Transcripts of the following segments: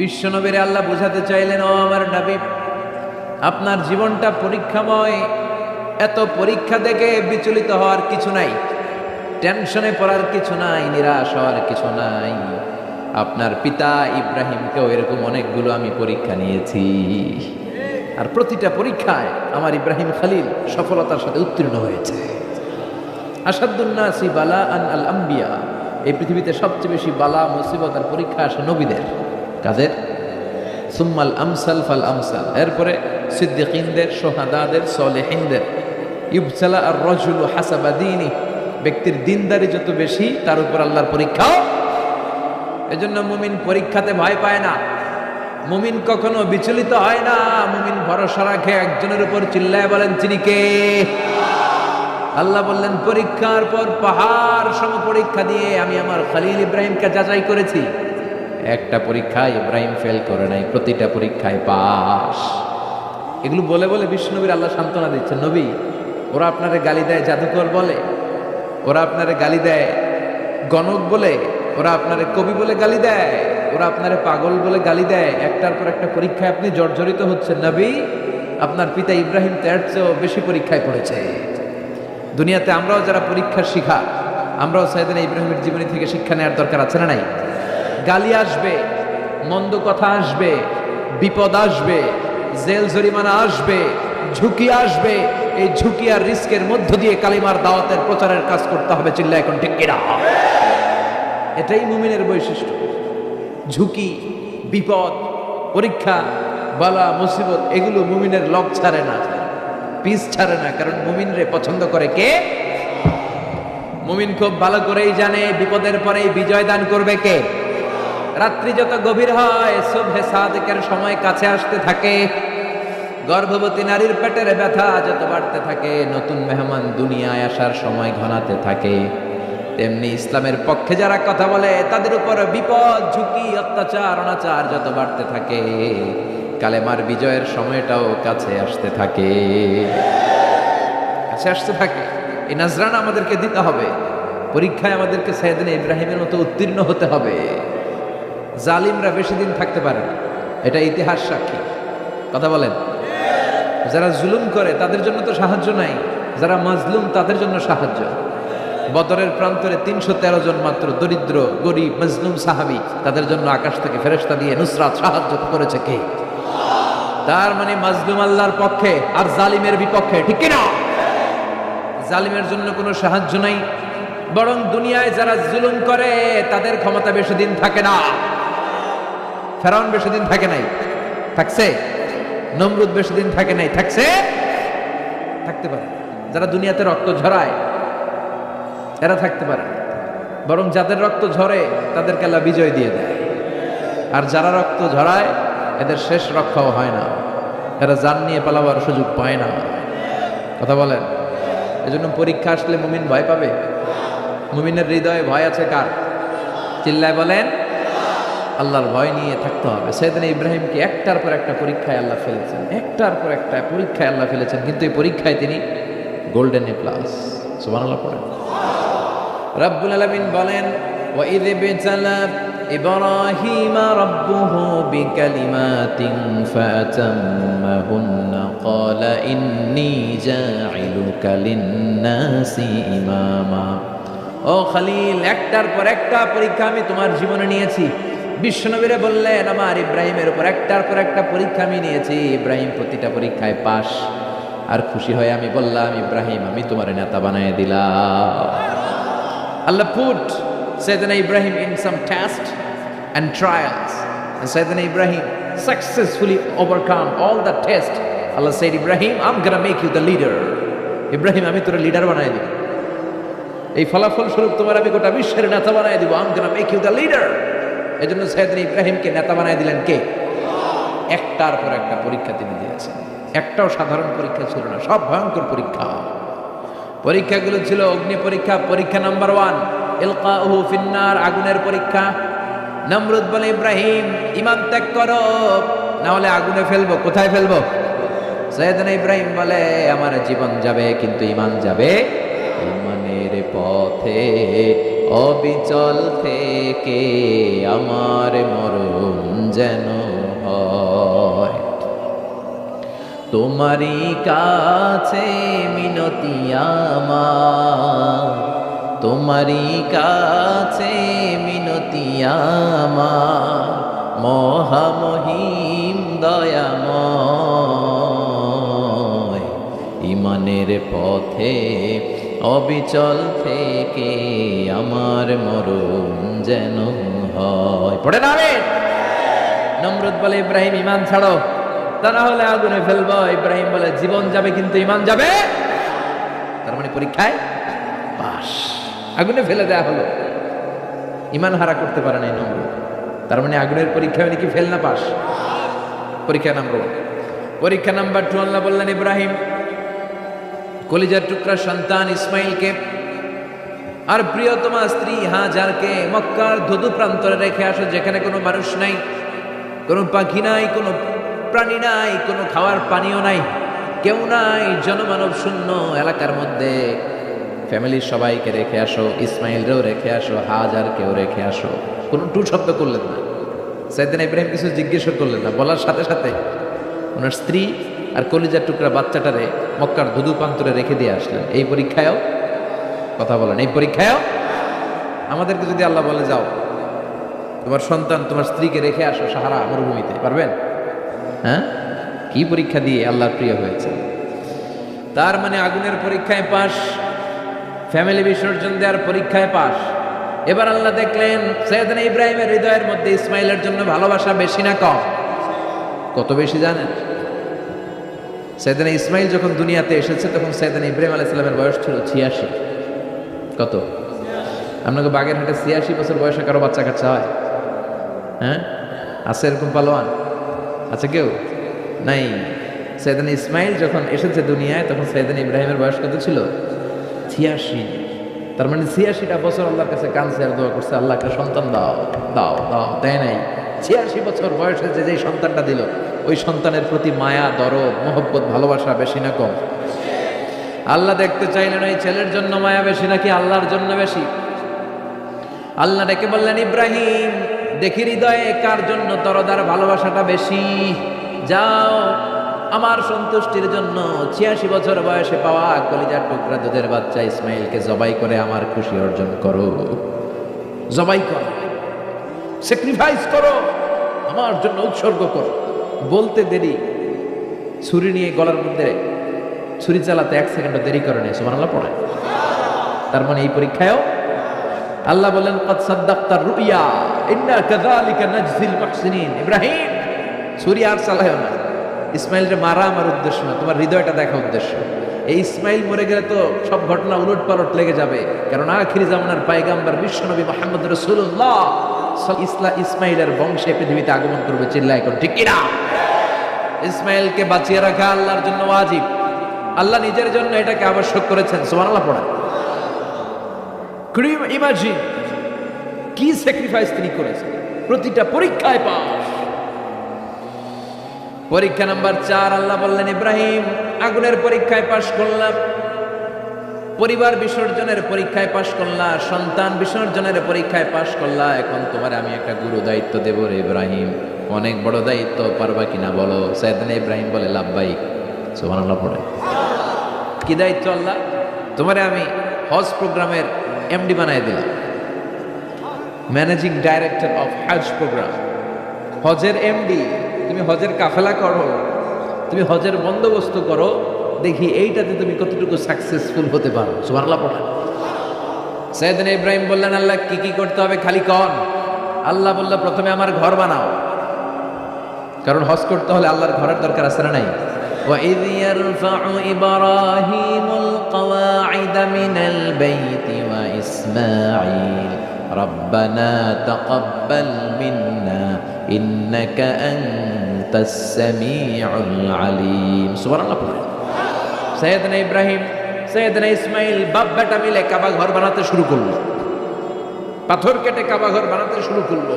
বিশ্বনবীরে আল্লাহ বোঝাতে চাইলেন, ও আমার নবী, আপনার জীবনটা পরীক্ষাময়। এত পরীক্ষা দেখে বিচলিত হওয়ার কিছু নাই, টেনশনে পড়ার কিছু নাই, নিরাশ হওয়ার কিছু নাই। আপনার পিতা ইব্রাহিমকেও এরকম অনেকগুলো আমি পরীক্ষা নিয়েছি, আর প্রতিটা পরীক্ষায় আমার ইব্রাহিম খলিল সফলতার সাথে উত্তীর্ণ হয়েছে। আসাদুন্নাসি বালা আন আল আম্বিয়া, এই পৃথিবীতে সবচেয়ে বেশি বালা মুসিবত আর পরীক্ষা আসে নবীদের। কাদের? সুম্মাল আমসাল ফাল আমসাল, এরপরে সিদ্দিকিনদের, সোহাদাদের, সলেহিনদের। ইবসালা আর রজুলু হাসাবা দীনি, ব্যক্তির দিনদারি যত বেশি তার উপর আল্লাহর পরীক্ষাও। এজন্য মুমিন পরীক্ষাতে ভয় পায় না, মুমিন কখনো বিচলিত হয় না। মুমিন ভরসা রাখে একজনের উপর, চিল্লায় বলেন তিনি কে? আল্লাহ বললেন, পরীক্ষার পর পাহাড় সম পরীক্ষা দিয়ে আমি আমার খলিল ইব্রাহিমকে যাচাই করেছি। একটা পরীক্ষায় ইব্রাহিম ফেল করে নাই, প্রতিটা পরীক্ষায় পাস। এগুলো বলে বলে বিষ্ণুনবীর আল্লাহ সান্ত্বনা দিচ্ছেন, নবী, ওরা আপনারে গালি দেয় জাদুকর বলে, ওরা আপনারে গালি দেয় গণক বলে, ওরা আপনারে কবি বলে গালি দেয়, ওরা আপনারে পাগল বলে গালি দেয়, একটার পর একটা পরীক্ষায় আপনি জর্জরিত হচ্ছেন। নবী, আপনার পিতা ইব্রাহিম তার চেয়েও বেশি পরীক্ষায় পড়েছে। দুনিয়াতে আমরাও যারা পরীক্ষার শিখা, আমরাও সাইয়েদনা ইব্রাহিমের জীবনী থেকে শিক্ষা নেওয়ার দরকার আছে না নাই? গালি আসবে, মন্দ কথা আসবে, বিপদ আসবে, জেল জরিমানা আসবে, ঝুঁকি আসবে। এই ঝুঁকি আর রিস্কের মধ্য দিয়ে কালিমার দাওয়াতের প্রচারের কাজ করতে হবে। চিল্লা এখন ঠিক কিনা? এটাই মুমিনের বৈশিষ্ট্য। ঝুঁকি, বিপদ, পরীক্ষা, বালা মুসিবত, এগুলো মুমিনের লক ছাড়ে না, পিস ছাড়ে না। কারণ মুমিনরে পছন্দ করে কে? মুমিন খুব ভালো করেই জানে বিপদের পরে বিজয় দান করবে কে। রাত্রি যত গভীর হয়, সুবহে সাদিকের সময় কাছে আসতে থাকে, গর্ভবতী নারীর পেটের ব্যথা যত বাড়তে থাকে, নতুন মেহমান দুনিয়ায় আসার সময় ঘনাতে থাকে, তেমনি ইসলামের পক্ষে যারা কথা বলে তাদের উপর বিপদ, ঝুঁকি, অত্যাচার, অনাচার যত বাড়তে থাকে, কালেমার বিজয়ের সময়টাও কাছে আসতে থাকে, কাছে আসতে থাকে। এই নাজরানা আমাদেরকে দিতে হবে। পরীক্ষায় আমাদেরকে সাইয়েদনা ইব্রাহিমের মতো উত্তীর্ণ হতে হবে। জালিমরা বেশি দিন থাকতে পারে না, এটা ইতিহাস সাক্ষী। কথা বলেন। যারা জুলুম করে তাদের জন্য তো সাহায্য নাই, যারা মাজলুম তাদের জন্য সাহায্য। বদরের প্রান্তরে 313 জন মাত্র দরিদ্র, গরিব, মাজলুম সাহাবী, তাদের জন্য আকাশ থেকে ফেরেশতা দিয়ে নুসরাত, সাহায্য করেছে কে? তার মানে মাজলুম আল্লাহর পক্ষে আর জালিমের বিপক্ষে, ঠিক কিনা? জালিমের জন্য কোনো সাহায্য নাই, বরং দুনিয়ায় যারা জুলুম করে তাদের ক্ষমতা বেশি দিন থাকে না। ফেরাউন বেশি দিন থাকে নাই, থাকছে? নমরুদ বেশি দিন থাকে নাই, থাকছে? থাকতে পারে। যারা দুনিয়াতে রক্ত ঝরায় এরা থাকতে পারে, বরং যাদের রক্ত ঝরে তাদেরকে আল্লাহ বিজয় দিয়ে দেয়। আর যারা রক্ত ঝরায় এদের শেষ রক্ষাও হয় না, এরা জান নিয়ে পালাবার সুযোগ পায় না। কথা বলেন। এজন্য পরীক্ষা আসলে মুমিন ভয় পাবে। মুমিনের হৃদয়ে ভয় আছে কার? চিল্লায় বলেন। আল্লাহর ভয় নিয়ে থাকতে হবে। সাইয়েদনা ইব্রাহিমকে একটার পর একটা পরীক্ষায় আল্লাহ ফেলেছেন, একটার পর একটা পরীক্ষায় আল্লাহ ফেলেছেন, কিন্তু এই পরীক্ষায় তিনি গোল্ডেন এ প্লাস। সুবহানাল্লাহ পড়েন। রব্বুল আলামিন বলেন, ওয়া ইয বিতালা ইব্রাহিমা রাব্বুহু বিকালিমাতিন ফাতাম্মাহুন্না ক্বালা ইন্নী জাঈলুকা লিন-নাসি ইমামা। ও খলিল, একটার পর একটা পরীক্ষা আমি তোমার জীবনে নিয়েছি। বিশ্বনবীরে বললেন, আমার ইব্রাহিমের উপর একটার পর একটা পরীক্ষা আমি নিয়েছি। ইব্রাহিম প্রতিটা পরীক্ষায় পাস। আর খুশি হয়ে আমি বললাম, ইব্রাহিম, আমি তোমার নেতা বানায় দিলাম। Allah put Sayyidina Ibrahim in some tests and trials, and Sayyidina Ibrahim successfully overcome all the tests. Allah said, Ibrahim, I'm gonna make you the leader. Ibrahim, আমি তোর লিডার বানায় দিব। এই ফলাফল স্বরূপ তোমার আমি গোটা বিশ্বের নেতা বানায় দিব। I'm gonna make you the leader. এজন্য সাইয়েদনা ইব্রাহিমকে নেতা বানায় দিলেন কে? একটার পর একটা পরীক্ষা তিনি দিয়েছেন। একটাও সাধারণ পরীক্ষা ছিল না, সব ভয়ঙ্কর পরীক্ষা। পরীক্ষাগুলো ছিল অগ্নি পরীক্ষা। পরীক্ষা নাম্বার 1, ইলকাউহু ফিন্নার, আগুনের পরীক্ষা। নমরুদ বলে, ইব্রাহিম, ঈমান ত্যাগ করো, না হলে আগুনে ফেলবো। কোথায় ফেলবো? সাইয়েদনা ইব্রাহিম বলে, আমার জীবন যাবে কিন্তু ঈমান যাবে। ঈমানের পথে অবিচল থেকে আমার মরণ যেন হয়। তোমারই কাছে মিনতি আমার, তোমারই কাছে মিনতি আমার, মহামহিম দয়াময়। ইমানের পথে অবিচল থেকে আমার মরণ যেন হয়। পড়ে না আমিন। নমরুদ বলে ইব্রাহিম ইমান ছাড়ো, তা না হলে আগুনে ফেলবো। ইব্রাহিম বলে জীবন যাবে কিন্তু ইমান যাবে। তার মানে পরীক্ষায় পাস, আগুনে ফেলে দেয়া হলো, ইমান হারা করতে পারে নাই নমরুদ। তার মানে আগুনের পরীক্ষায় নাকি ফেল না পাস। পরীক্ষা নাম্বার 1। পরীক্ষা নাম্বার 2, আল্লাহ বললেন ইব্রাহিম কলিজার টুকরা সন্তান ইসমাইলকে আর প্রিয়তমা স্ত্রী হাজারকে মক্কার ধুধু প্রান্তরে রেখে আসো, যেখানে কোনো মানুষ নাই, কোনো পাখি নাই, কোনো প্রাণী নাই, কোনো খাওয়ার পানিও নাই, কেউ নাই, জনমানব শূন্য এলাকার মধ্যে ফ্যামিলির সবাইকে রেখে আসো, ইসমাইলরেও রেখে আসো, হাজারকেও রেখে আসো। কোনো টু শব্দ করলেন না। সাইয়েদনা ইব্রাহিম কিছু জিজ্ঞেসও করলেন না, বলার সাথে সাথে ওনার স্ত্রী আর কলিজার টুকরা বাচ্চাটারে মক্কার ধুধু প্রান্তরে রেখে দিয়ে আসলেন। এই পরীক্ষায়ও কথা বলেন, এই পরীক্ষায়ও আমাদেরকে যদি আল্লাহ বলে যাও তোমার সন্তান তোমার স্ত্রীকে রেখে আসো সাহারা মরুভূমিতে, পারবেন? হ্যাঁ, কি পরীক্ষা দিয়ে আল্লাহর প্রিয় হয়েছে। তার মানে আগুনের পরীক্ষায় পাস, ফ্যামিলি বিসর্জন দেওয়ার পরীক্ষায় পাস। এবার আল্লাহ দেখলেন সাইয়েদনা ইব্রাহিমের হৃদয়ের মধ্যে ইসমাইলের জন্য ভালোবাসা বেশি না কম? কত বেশি জানেন? সাইয়েদনা ইসমাইল যখন দুনিয়াতে এসেছে তখন সাইয়েদনা ইব্রাহিম আলাইহিস সালামের বয়স ছিল 86। কত? আপনাকে বাগেরহাটে 86 বছর বয়সে কারো বাচ্চা কাচ্চা হয়? হ্যাঁ, আছে এরকম পালোয়ান? আছে কেউ? নাই। সাইয়েদনা ইসমাইল যখন এসেছে দুনিয়ায় তখন সাইয়েদনা ইব্রাহিমের বয়স কত ছিল? 86। তার মানে 86টা বছর আল্লাহর কাছে কাঁদছে আর দোয়া করছে, আল্লাহ একটা সন্তান দাও দাও দাও, দেয় নাই। 86 বছর বয়সে যে সন্তানটা দিল, ওই সন্তানের প্রতি মায়া, দরদ, মহব্বত, ভালোবাসা বেশি না কম? আল্লাহ দেখতে চাইলেন ওই ছেলের জন্য মায়া বেশি নাকি আল্লাহর জন্য বেশি। আল্লাহ ডেকে বললেন ইব্রাহিম দেখি হৃদয়ে কার জন্য দরদার ভালোবাসাটা বেশি। যাও আমার সন্তুষ্টির জন্য 86 বছর বয়সে পাওয়া কলিজার টুকরা দুধের বাচ্চা ইসমাইলকে জবাই করে আমার খুশি অর্জন করো। জবাই করো, স্যাক্রিফাইস করো, আমার জন্য উৎসর্গ করো। বলতে দেরি, ছুরি নিয়ে গলার মধ্যে ছুরি চালাতে 1 সেকেন্ডও দেরি করে নেই। সুবহানাল্লাহ পড়ে। তার মানে এই পরীক্ষায়ও আল্লাহ বলেন ক্বাদ সাদ্দাকতার রুইয়া ইন্না কাযালিকা নাজজিল মুহসিনিন। ইব্রাহিম ছুরি আর চালায়ও না, ইসমাইলকে মারা আমার উদ্দেশ্য না, তোমার হৃদয়টা দেখা উদ্দেশ্য। এই ইসমাইল মরে গেলে তো সব ঘটনা উলট পালট লেগে যাবে, কারণ আখিরি জামানার পয়গম্বর বিশ্বনবী মুহাম্মদ রাসূলুল্লাহ ইসমাইলের বংশে পৃথিবীতে আগমন করবে। চিল্লায় এখন ঠিক কিনা? ইসমাইলকে বাঁচিয়ে রাখা আল্লাহর জন্য ওয়াজিব, আল্লাহ নিজের জন্য এটাকে আবশ্যক করেছেন। সুবহানাল্লাহ পড়া। ইমাজিন কি স্যাক্রিফাইস তিনি করেছেন, প্রতিটা পরীক্ষায় পাস। পরীক্ষা নাম্বার 4, আল্লাহ বললেন ইব্রাহিম আগুনের পরীক্ষায় পাশ করলাম, পরিবার বিসর্জনের পরীক্ষায় পাশ করলা, সন্তান বিসর্জনের পরীক্ষায় পাশ করলা, এখন তোমার আমি একটা গুরু দায়িত্ব দেব রে ইব্রাহিম। অনেক বড় দায়িত্ব, পারবা কিনা বলো? সাইয়েদনা ইব্রাহিম বলে লাব্বাইক। সুবহানাল্লাহ পড়ে। কি দায়িত্ব আল্লাহ? তোমারে আমি হজ প্রোগ্রামের এমডি বানায় দিলাম, managing director of Hajj programme. হজের এমডি, তুমি হজের কাফেলা করো, তুমি হজের বন্দোবস্ত করো, দেখি এইটাতে তুমি কতটুকু সাকসেসফুল হতে পারো। সুবহানাল্লাহ পড়েন। সাইয়েদনা ইব্রাহিম বললেন আল্লাহ কি কি করতে হবে খালি কন। আল্লাহ বলল প্রথমে আমার ঘর বানাও, কারণ হজ করতে হলে আল্লাহর ঘরের দরকার আছে না নাই? وَإِذْ يَرْفَعُ إِبْرَاهِيمُ الْقَوَاعِدَ مِنَ الْبَيْتِ وَإِسْمَاعِيلُ رَبَّنَا تَقَبَّلْ مِنَّا إِنَّكَ أَنْتَ السَّمِيعُ الْعَلِيمُ। সুবহানাল্লাহ পড়ে। সাইয়েদনা ইব্রাহিম, সাইয়েদনা ইসমাইল বাপ বেটা মিলে কাবা ঘর বানাতে শুরু করলো, পাথর কেটে কাবা ঘর বানাতে শুরু করলো।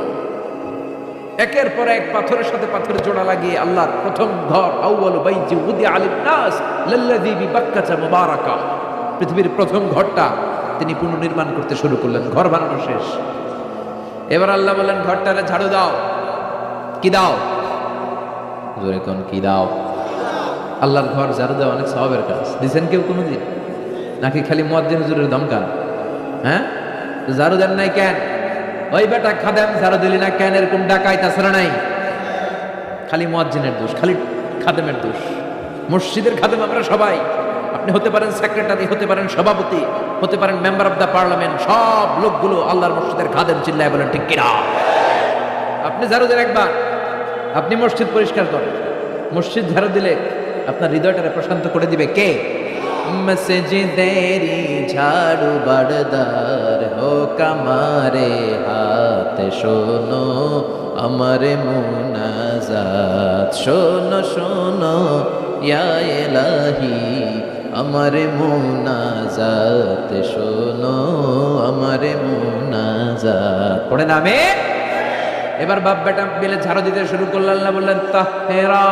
একের পর এক পাথরের সাথে পাথর জোড়া লাগিয়ে আল্লাহর প্রথম ঘর, আউয়ালু বাইতি উদিআ লিন-নাস লাল্লাযী বিবাক্কাতা মুবারাকা, পৃথিবীর প্রথম ঘরটা তিনি পুনর্নির্মাণ করতে শুরু করলেন, ঘর বানানো শেষ। এবার আল্লাহ বললেন ঘরটারে ঝাড়ু দাও। কি দাও? জোরে কোন কি দাও? আল্লাহর ঘর ঝাড়ু দেওয়া অনেক সওয়াবের কাজ। দিছেন কেউ কোনোদিন? নাকি খালি মুয়াজ্জিন হুজুরের দমকান? হ্যাঁ, ঝাড়ু দেন নাই কেন? ওই বেটা খাদেম ঝাড়ু দিলি না কেন, এরকম ডাকাই তাছাড়া নাই। খালি মুয়াজ্জিনের দোষ, খালি খাদেমের দোষ। মসজিদের খাদেম আমরা সবাই। আপনি হতে পারেন সেক্রেটারি, হতে পারেন সভাপতি, হতে পারেন মেম্বার অফ দ্য পার্লামেন্ট, সব লোকগুলো আল্লাহর মসজিদের খাদেম। চিল্লায় বলেন ঠিক কিনা? আপনি ঝাড়ু দেন একবার, আপনি মসজিদ পরিষ্কার করেন। মসজিদ ঝাড়ু দিলে আপনার হৃদয়টারে প্রশান্ত করে দিবে কে? মসজিদেরি ঝাড়ু বারদার হো কামারে হাত, শোনো আমারে মুনাজাত, শোনো শোনো ইয়া ইলাহি আমারে মুনাজাত, শোনো আমারে মুনাজাত। পড়ে নামে এবার বাপ বেটা মিলে ঝাড়ু দিতে শুরু করল। আল্লাহ বললেন তাহরা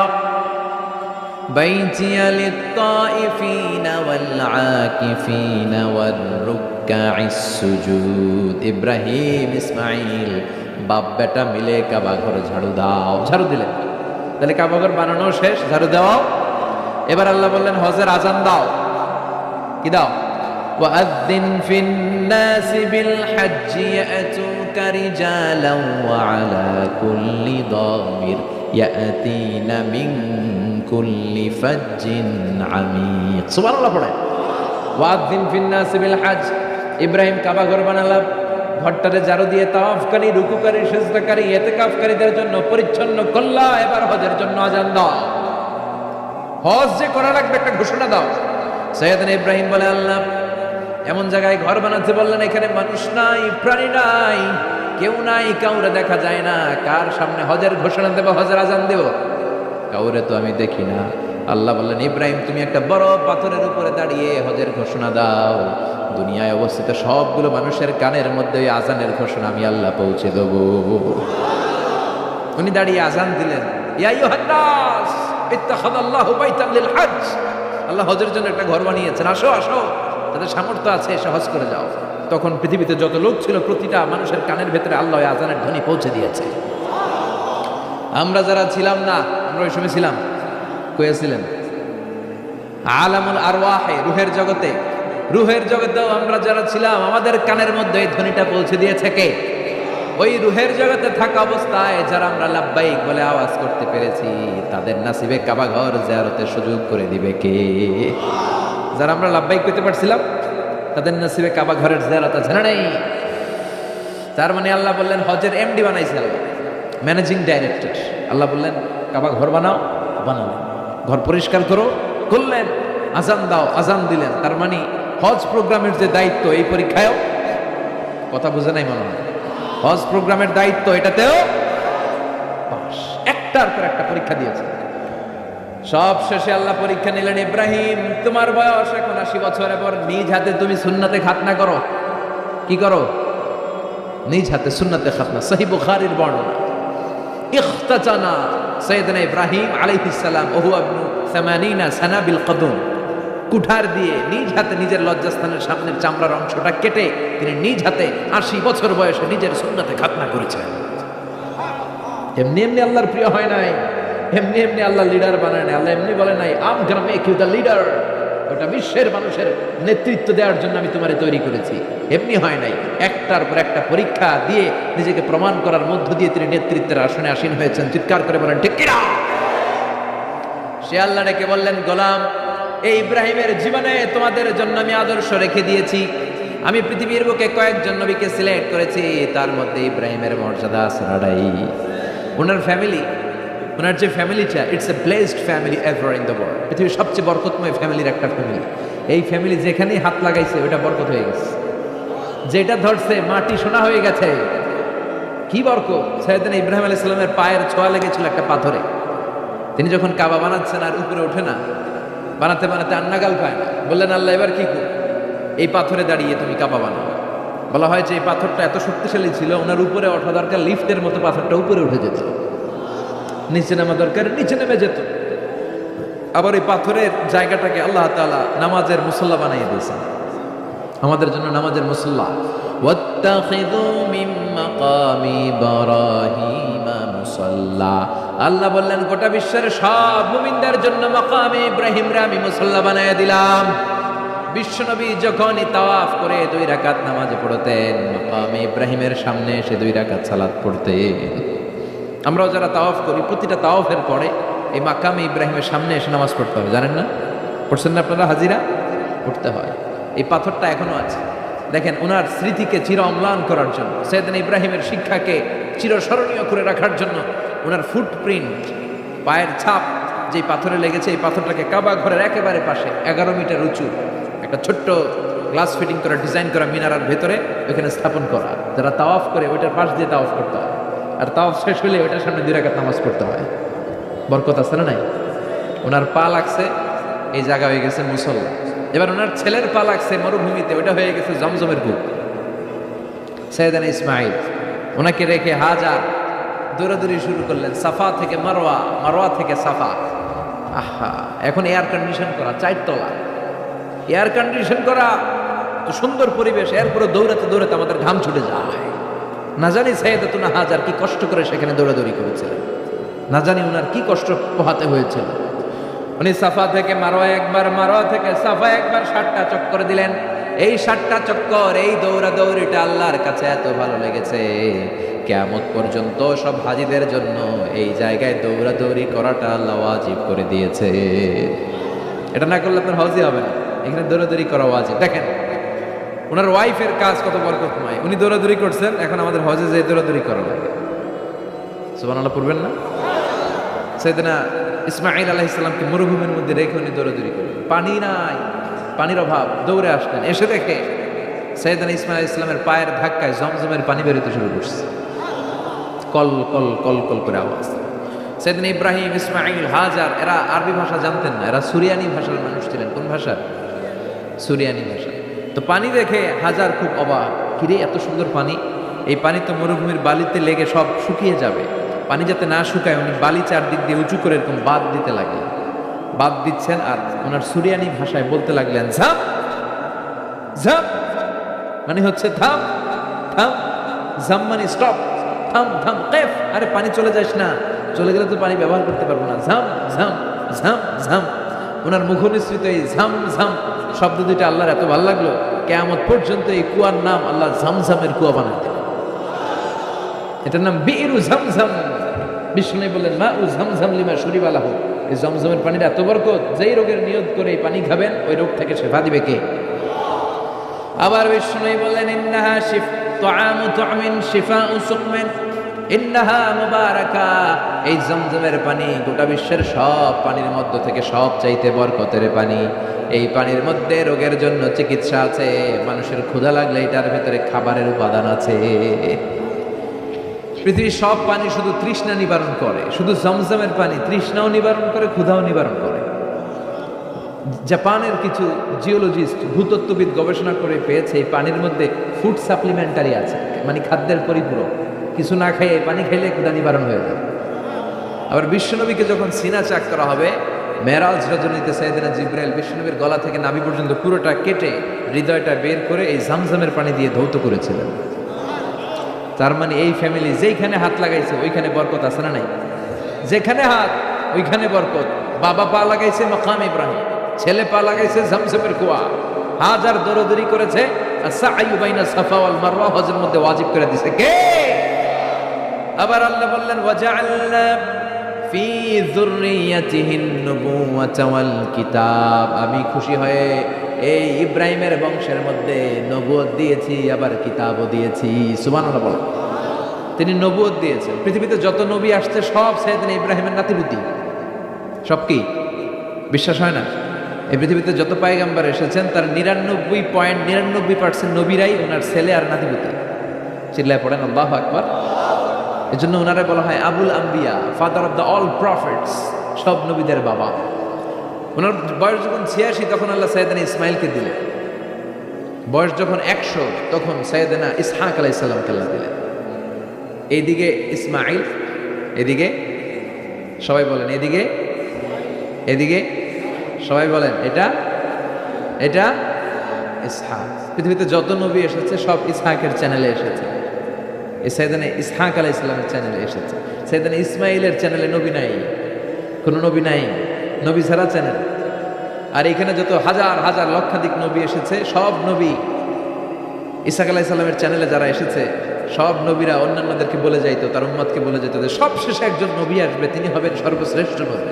বাইতিয়া লিত্তাইফিনা ওয়াল আকিফিনা ওয়ার রুকআইস সুজুদ। ইব্রাহিম ইসমাইল বাপ বেটা মিলে কাবা ঘর ঝাড়ু দাও। ঝাড়ু দিলেন, তাহলে কাবা ঘর বানানো শেষ, ঝাড়ু দাও। এবার আল্লাহ বললেন হজের আজান দাও। কি দাও? وأذن في الناس بالحج يأتوك رجالا وعلى كل ضامر يأتين من كل فج عميق। سبحان الله পড়ে। وأذن في الناس بالحج। ইব্রাহিম কাবা ঘর বানালাম, ঘরটারে ঝাড়ু দিয়ে তাওয়াফকারী, রুকুকারী, সিজদাকারী, ইতিকাফকারীদের জন্য পরিচ্ছন্ন করলা। এবার হজের জন্য আজান দাও। হজ যে করা লাগবে একটা ঘোষণা দাও। সাইয়েদনা ইব্রাহিম বলে আল্লাহ এমন জায়গায় ঘর বানাতে বললেন এখানে মানুষ নাই, প্রাণী নাই, কেউ নাই, কাউরে দেখা যায় না। কার সামনে হজের ঘোষণা দেব, হজের আজান দেব? কাউরে তো আমি দেখি না। আল্লাহ বললেন ইব্রাহিম তুমি একটা বড় পাথরের উপরে দাঁড়িয়ে হজের ঘোষণা দাও। দুনিয়ায় অবস্থিত সবগুলো মানুষের কানের মধ্যে ওই আজানের ঘোষণা আমি আল্লাহ পৌঁছে দেব। উনি দাঁড়িয়ে আজান দিলেন, ইয়া আইয়ুহান নাস ইত্তাখাযাল্লাহু বাইতান লিল হজ। আল্লাহ হজের জন্য একটা ঘর বানিয়েছেন, আসো আসো, তাদের সামর্থ্য আছে এসে হজ করে যাও। তখন পৃথিবীতে যত লোক ছিল প্রতিটা মানুষের কানের ভেতরে আল্লাহ আজানের ধ্বনি পৌঁছে দিয়েছে। আমরা যারা ছিলাম না, আমরা ওই সময় ছিলাম, কয়েছিলেন আলামুল আরওয়াহে, রুহের জগতে, রুহের জগতেও আমরা যারা ছিলাম আমাদের কানের মধ্যে এই ধ্বনিটা পৌঁছে দিয়েছে কে? ওই রুহের জগতে থাকা অবস্থায় যারা আমরা লাব্বাইক বলে আওয়াজ করতে পেরেছি তাদের নাসিবে কাবা ঘর জিয়ারতের সুযোগ করে দিবে কে? যারা আমরা লাব্বাইক করতে পারছিলাম তাদের নসিবে কাবা ঘরের জিয়ারত আছে না নেই? তার মানে আল্লাহ বললেন হজের এমডি বানাইছে আল্লাহ, ম্যানেজিং ডাইরেক্টর। আল্লাহ বললেন কাবা ঘর বানাও, বানালেন। ঘর পরিষ্কার করো, করলেন। আজান দাও, আজান দিলেন। তার মানে হজ প্রোগ্রামের যে দায়িত্ব এই পরীক্ষায়ও, কথা বুঝে নাই মনে হয়, হজ প্রোগ্রামের দায়িত্ব এটাতেও পাস। একটার পর একটা পরীক্ষা দিয়েছে। সব শেষে আল্লাহ পরীক্ষা নিলেন, ইব্রাহিম তোমার বয়স এখন 80 বছর, এবার নিজ হাতে তুমি সুন্নাতে খাতনা করো। কি করো? নিজ হাতে সুন্নাতে খাতনা। সহিহ বুখারীর বর্ণনা। ইখতাতানা সাইয়েদনা ইব্রাহিম আলাইহিস সালাম ওহু ইবনু 80 সানা বিল কদম। কুঠার দিয়ে নিজ হাতে নিজের লজ্জাস্থানের সামনের চামড়ার অংশটা কেটে তিনি নিজ হাতে 80 বছর বয়সে নিজের সুন্নাতে খাতনা করেছেন। এমনি এমনি আল্লাহর প্রিয় হয় নাই, এমনি এমনি আল্লাহ লিডার বানায় নাই। আল্লাহ এমনি বলে নাই I'm gonna make you the leader, ওটা বিশ্বের মানুষের নেতৃত্ব দেওয়ার জন্য আমি তোমারে তৈরি করেছি। এমনি হয় নাই, একটার পর একটা পরীক্ষা দিয়ে নিজেকে প্রমাণ করার মধ্য দিয়ে তিনি নেতৃত্বের আসনে আসীন হয়েছেন। চিৎকার করে বলেন ঠিক কিনা? সে আল্লাহ ডেকে বললেন গোলাম, এই ইব্রাহিমের জীবনে তোমাদের জন্য আমি আদর্শ রেখে দিয়েছি। আমি পৃথিবীর বুকে কয়েকজন নবীকে সিলেক্ট করেছি, তার মধ্যে ইব্রাহিমের মর্যাদা ছাড়াই। ওনার ফ্যামিলি, ওনার যে ফ্যামিলিটা, it's a blessed family ever in the world. পৃথিবীর সবচেয়ে বরকতময় ফ্যামিলির একটা ফ্যামিলি। এই ফ্যামিলি যেখানেই হাত লাগাইছে ওটা বরকত হয়ে গেছে, যেটা ধরছে মাটি সোনা হয়ে গেছে। কি বরকত! সাইয়েদনা ইব্রাহিম আলাইহিস সালামের পায়ের ছোঁয়া লেগেছিল একটা পাথরে। তিনি যখন কাবা বানাচ্ছেন আর উপরে ওঠে না, বানাতে বানাতে আন্নাগাল পায় না, বললেন আল্লাহ এবার কি করব? এই পাথরে দাঁড়িয়ে তুমি কাবা বানাও। বলা হয় যে এই পাথরটা এত শক্তিশালী ছিল, ওনার উপরে ওঠা দরকার, লিফটের মতো পাথরটা উপরে উঠে যেত, নিচে নামা দরকার নিচে নেমে যেত। আবার এই পাথরের জায়গাটাকে আল্লাহ তাআলা নামাজের মুসল্লা বানিয়ে দিয়েছেন। আমাদের জন্য নামাজের মুসল্লা। ওয়াত্তাখিযু মিন মাকামি ইব্রাহিমা মুসাল্লা। আল্লাহ বললেন গোটা বিশ্বের সব মুমিনদের জন্য মাকামে ইব্রাহিমরে আমি মুসাল্লা বানায় দিলাম। বিশ্বনবী যখনই তাওয়াফ করে 2 রাকাত নামাজ পড়তেন, মাকামে ইব্রাহিমের সামনে এসে 2 রাকাত সালাত পড়তেন। আমরাও যারা তাওয়াফ করি, প্রতিটা তাওয়াফের পরে এই মাকামে ইব্রাহিমের সামনে এসে নামাজ পড়তে হবে, জানেন না? পড়ছেন না আপনারা? হাজিরা পড়তে হয়। এই পাথরটা এখনো আছে, দেখেন ওনার স্মৃতিকে চির অম্লান করার জন্য, সাইয়েদনা ইব্রাহিমের শিক্ষাকে চিরস্মরণীয় করে রাখার জন্য ওনার ফুটপ্রিন্ট, পায়ের ছাপ যে পাথরে লেগেছে, এই পাথরটাকে কাবা ঘরের একেবারে পাশে 11 মিটার উঁচু একটা ছোট্ট গ্লাস ফিটিং করা, ডিজাইন করা মিনারার ভেতরে ওখানে স্থাপন করা। যারা তাওয়াফ করে ওইটার পাশ দিয়ে তাওয়াফ করতে হয়, আর তাওয়াফ শেষ হলে ওইটার সামনে 2 রাকাত নামাজ পড়তে হয়। বরকত আছে না নাই? ওনার পা লাগছে, এই জায়গা হয়ে গেছে মুসল্লা। এবার ওনার ছেলের পা লাগছে মরুভূমিতে, ওটা হয়ে গেছে জমজমের কূপ। সাইয়েদনা ইসমাঈল ওনাকে রেখে হাজার দৌড়াদৌড়ি শুরু করলেন, সাফা থেকে মারওয়া, মারওয়া থেকে সাফা। আহা, এখন এয়ার কন্ডিশন করা, 4 তলা এয়ার কন্ডিশন করা, তো সুন্দর পরিবেশ, এরপরে দৌড়াতে দৌড়াতে আমাদের ঘাম ছুটে যায়। না জানি সাইয়েদাতুনা হাজার কি কষ্ট করে সেখানে দৌড়াদৌড়ি করেছিলেন, না জানি ওনার কি কষ্ট পোহাতে হয়েছিল। উনি সাফা থেকে মারওয়া একবার, মারওয়া থেকে সাফা একবার 7টা চক্কর দিলেন। এই 7টা চক্কর, এই দৌড়াদৌড়িটা আল্লাহর কাছে এত ভালো লেগেছে, কিয়ামত পর্যন্ত সব হাজীদের জন্য এই জায়গায় দৌড়াদৌড়ি করাটা আল্লাহ ওয়াজিব করে দিয়েছে। এটা না করলে আপনার হজই হবে না, এখানে দৌড়াদৌড়ি করা ওয়াজিব। দেখেন ওনার ওয়াইফের কাজ কত বরকতময়, উনি দৌড়াদৌড়ি করছেন, এখন আমাদের হজে যে দৌড়াদৌড়ি করা লাগে। সুবহানাল্লাহ পড়বেন না? সাইয়েদনা ইসমাঈল আলাইহিস সালামকে মরুভূমির মধ্যে রেখে উনি দৌড়াদৌড়ি করলেন, পানি নাই, পানির অভাব, দৌড়ে আসলেন। এসে দেখে সাইয়েদনা ইসমাঈল ইসলামের পায়ের ধাক্কায় জমজমের পানি বেরোতে শুরু করছে, কল কল কল কল করে আওয়াজ। সাইয়েদনা ইব্রাহিম, ইসমাঈল, হাজার এরা আরবি ভাষা জানতেন না, এরা সুরিয়ানি ভাষার মানুষ ছিলেন। কোন ভাষা? সুরিয়ানি ভাষা। তো পানি দেখে হাজার খুব অবাক, কিরে এত সুন্দর পানি, এই পানি তো মরুভূমির বালিতে লেগে সব শুকিয়ে যাবে। পানি যাতে না শুকায় উনি বালি চারদিক দিয়ে উঁচু করে এরকম বাদ দিতে লাগলেন, বাদ দিচ্ছেন আর ওনার সুরিয়ানি ভাষায় বলতে লাগলেন ঝাপ ঝাপ, মানে হচ্ছে থাম থাম, ঝাম মানে স্টপ, থাম থাম, কেফ, আরে পানি চলে যাস না, চলে গেলে তো পানি ব্যবহার করতে পারবো না, ঝাম ঝাম ঝাম ঝাম। ওনার মুখ নিঃসৃত এই ঝাম ঝাম শব্দ দুইটা আল্লাহর এত ভালো লাগলো, কিয়ামত পর্যন্ত এই কুয়ার নাম আল্লাহ ঝামঝামের কুয়া বানাতে দিলেন। এটার নাম বিরু ঝামঝাম। বিষ্ণু বললেন মা উ ঝামঝাম লিমা শরিবা লাহু, এই জমজমের পানির এত বরকত, যেই রোগের নিয়ত করে এই পানি খাবেন ওই রোগ থেকে শেফা দিবে কে? আবার বিষ্ণু বললেন ইন্নাহা তুআমু তুআমিন শিফাউ সুকমিন ইন্নাহা মুবারাকা, এই জমজমের পানি গোটা বিশ্বের সব পানির মধ্য থেকে সব চাইতে বরকতের পানি। এই পানির মধ্যে রোগের জন্য চিকিৎসা আছে, মানুষের ক্ষুধা লাগলে এটার ভিতরে খাবারের উপাদান আছে। পৃথিবীর সব পানি শুধু তৃষ্ণা নিবারণ করে, শুধু জমজমের পানি তৃষ্ণাও নিবারণ করে, ক্ষুধাও নিবারণ করে। জাপানের কিছু জিওলজিস্ট, ভূতত্ত্ববিদ গবেষণা করে পেয়েছে এই পানির মধ্যে ফুড সাপ্লিমেন্টারি আছে, মানে খাদ্যের পরিপূরক। কিছু না খেয়ে পানি খেলে ক্ষুধা নিবারণ হয়ে যায়। আবার বিশ্বনবীকে যখন সিনা চাক করা হবে, মেরাজ রজনীতে সাইয়েদনা জিবরাইল বিশ্বনবীর গলা থেকে নাভি পর্যন্ত পুরোটা কেটে হৃদয়টা বের করে এই জামজামের পানি দিয়ে ধৌত করেছিলেন। তার মানে এই ফ্যামিলি যেইখানে হাত লাগাইছে ওইখানে বরকত আছে না নাই? যেখানে হাত ওইখানে বরকত। বাবা পা লাগাইছে মাকাম ইব্রাহিম, ছেলে পা লাগাইছে জামজামের কুয়া, হাজার দৌড়াদৌড়ি করেছে, আর সাআয়ু বাইনা সাফা ওয়াল মারওয়া হজের মধ্যে ওয়াজিব করে দিয়েছে কে? আবার আল্লাহ বললেন ওয়াজআলনা ফি যুররিয়াতিহিন নুবুওয়াতা ওয়াল কিতাব, আমি খুশি হয়ে এই ইব্রাহিমের বংশের মধ্যে নবুয়ত দিয়েছি, আবার কিতাবও দিয়েছি। সুবহানাল্লাহ বলেন। তিনি নবুয়ত দিয়েছেন। পৃথিবীতে যত নবী আসছে সব সাইয়েদনা ইব্রাহিমের নাতিপুতি, সব কি বিশ্বাস হয় না? এই পৃথিবীতে যত পয়গম্বর এসেছেন তার 99.99% নবীরাই ওনার ছেলে আর নাতিপুতি। চিল্লায় পড়েন আল্লাহু আকবার। এজন্য ওনারা বলা হয় আবুল আম্বিয়া, father of the all prophets, সব নবীদের বাবা। ওনার বয়স যখন 86 তখন আল্লাহ সাইয়েদনা ইসমাইলকে দিলেন। বয়স যখন 100 তখন সাইয়েদনা ইসহাক আলাইহিস সালামকে আল্লাহ দিলেন। এইদিকে ইসমাইল, এদিকে সবাই বলেন এদিকে, এদিকে সবাই বলেন এটা এটা ইসহাক। পৃথিবীতে যত নবী এসেছে সব ইসহাকের চ্যানেলে এসেছে। এই সাইয়েদানা ইসহাক আলাইহিস সালামের চ্যানেলে এসেছে। সাইয়েদানা ইসমাইলের চ্যানেলে নবী নাই, কোনো নবী নাই, নবী ছাড়া চ্যানেল। আর এখানে যত হাজার হাজার লক্ষাধিক নবী এসেছে, সব নবী ইসহাক আলাইহিস সালামের চ্যানেলে যারা এসেছে, সব নবীরা অন্যান্যদেরকে বলে যাইতো, তার উম্মতকে বলে যেত যে সবশেষে একজন নবী আসবে, তিনি হবেন সর্বশ্রেষ্ঠ নবী,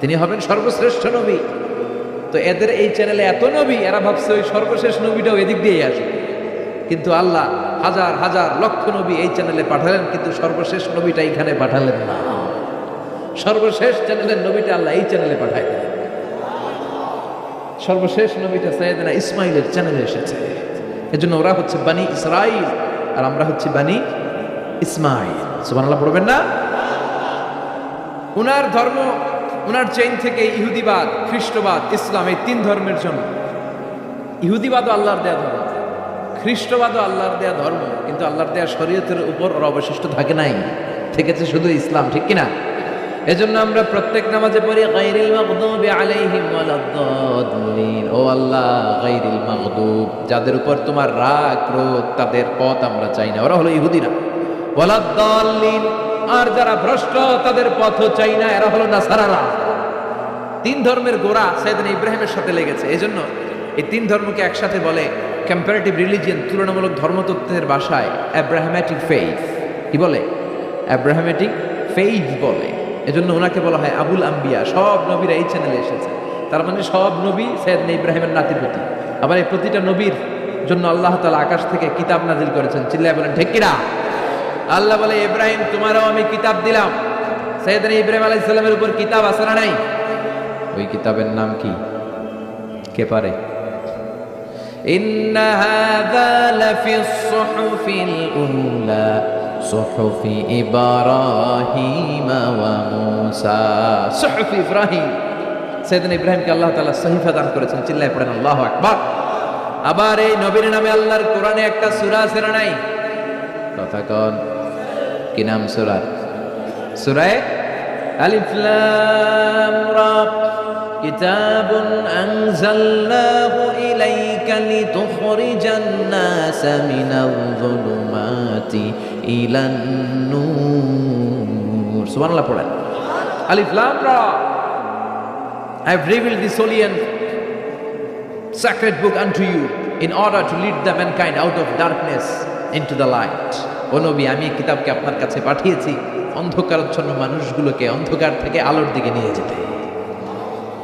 তিনি হবেন সর্বশ্রেষ্ঠ নবী। তো এদের এই চ্যানেলে এত নবী, এরা ভাবছে ওই সর্বশেষ নবীটাও এদিক দিয়েই আসবে। কিন্তু আল্লাহ হাজার হাজার লক্ষ নবী এই চ্যানেলে পাঠালেন, কিন্তু সর্বশেষ নবীটা এইখানে পাঠালেন না। সর্বশেষ চ্যানেলের নবীটা আল্লাহ এই চ্যানেলে পাঠায় দিলেন। সর্বশেষ নবীটা সাইয়েদনা ইসমাইলের চ্যানেলে এসেছে। এজন্য ওরা হচ্ছে বানি ইসরাইল আর আমরা হচ্ছে বানি ইসমাইল। সুবহানাল্লাহ পড়বেন না? উনার ধর্ম, উনার চেইন থেকে ইহুদিবাদ, খ্রিস্টবাদ, ইসলাম, এই তিন ধর্মের জন্য। ইহুদিবাদও আল্লাহর দেয়া ধর্ম, খ্রিস্টবাদও আল্লাহর দেয়া ধর্ম, কিন্তু আল্লাহর দেয়া শরীয়তের উপর ওরা অবশিষ্ট থাকে নাই, থেকেছে শুধু ইসলাম, ঠিক কিনা? এজন্য আমরা প্রত্যেক নামাজে পড়ি গায়রিল মাগদুবি আলাইহিম ওয়ালাদ-দাল্লিন। ও আল্লাহ, গায়রিল মাগদুব, যাদের উপর তোমার রাগ ক্রোধ, তাদের পথ আমরা চাই না, ওরা হলো ইহুদিরা। ওয়ালাদ-দাল্লিন, আর যারা ভ্রষ্ট তাদের পথও চাই না, এরা হলো নাসারারা। তিন ধর্মের গোড়া সাইয়েদনা ইব্রাহিমের সাথে লেগেছে। এজন্য এই তিন ধর্মকে একসাথে বলে কম্পারেটিভ রিলিজিয়ন, তুলনামূলক ধর্মতত্ত্বের ভাষায় অ্যাব্রাহামেটিক ফেইথ। কি বলে? অ্যাব্রাহামেটিক ফেইথ বলে। এজন্য ওনাকে বলা হয় আবুল আম্বিয়া। সব নবীরা এই চ্যানেলে এসেছে, তার মানে সব নবী সাইয়েদনা ইব্রাহিমের নাতিপুতি। আবার এই প্রতিটা নবীর জন্য আল্লাহ তাআলা আকাশ থেকে কিতাব নাজিল করেছেন। চিল্লায় বলেন ঠিক কিনা? আল্লাহ বলে, ইব্রাহিম তোমারও আমি কিতাব দিলাম। সাইয়েদনা ইব্রাহিম আলাইহিস সালামের উপর কিতাব আছে না নাই? ওই কিতাবের নাম কি? কে পারে? ইন্না হাযা লাফিস সুহুফিল উলা সুহুফি ইব্রাহিম ওয়া মূসা। সুহুফি ইব্রাহিম, সাইয়েদনা ইব্রাহিমকে আল্লাহ তাআলা সহিফা দান করেছেন। চিল্লায় পড়েন আল্লাহু আকবার। আবার এই নবীর নামে আল্লাহর কোরআনে একটা সূরা আছে না নাই? কথা কন, কি নাম সূরা? সূরা আলিফ লাম রা। কিতাবুন আনজালনাহু ইলাইকা লিতুখরিজান নাসা মিনায-যুলুমাতি ইলান নূর। সুবহানাল্লাহ পড়েন। আলিফ লাম রা, I have revealed this holy and sacred book unto you in order to lead the mankind out of darkness into the light. ও নবী, আমি এই কিতাবকে আপনার কাছে পাঠিয়েছি অন্ধকারাচ্ছন্ন মানুষগুলোকে অন্ধকার থেকে আলোর দিকে নিয়ে যেতে।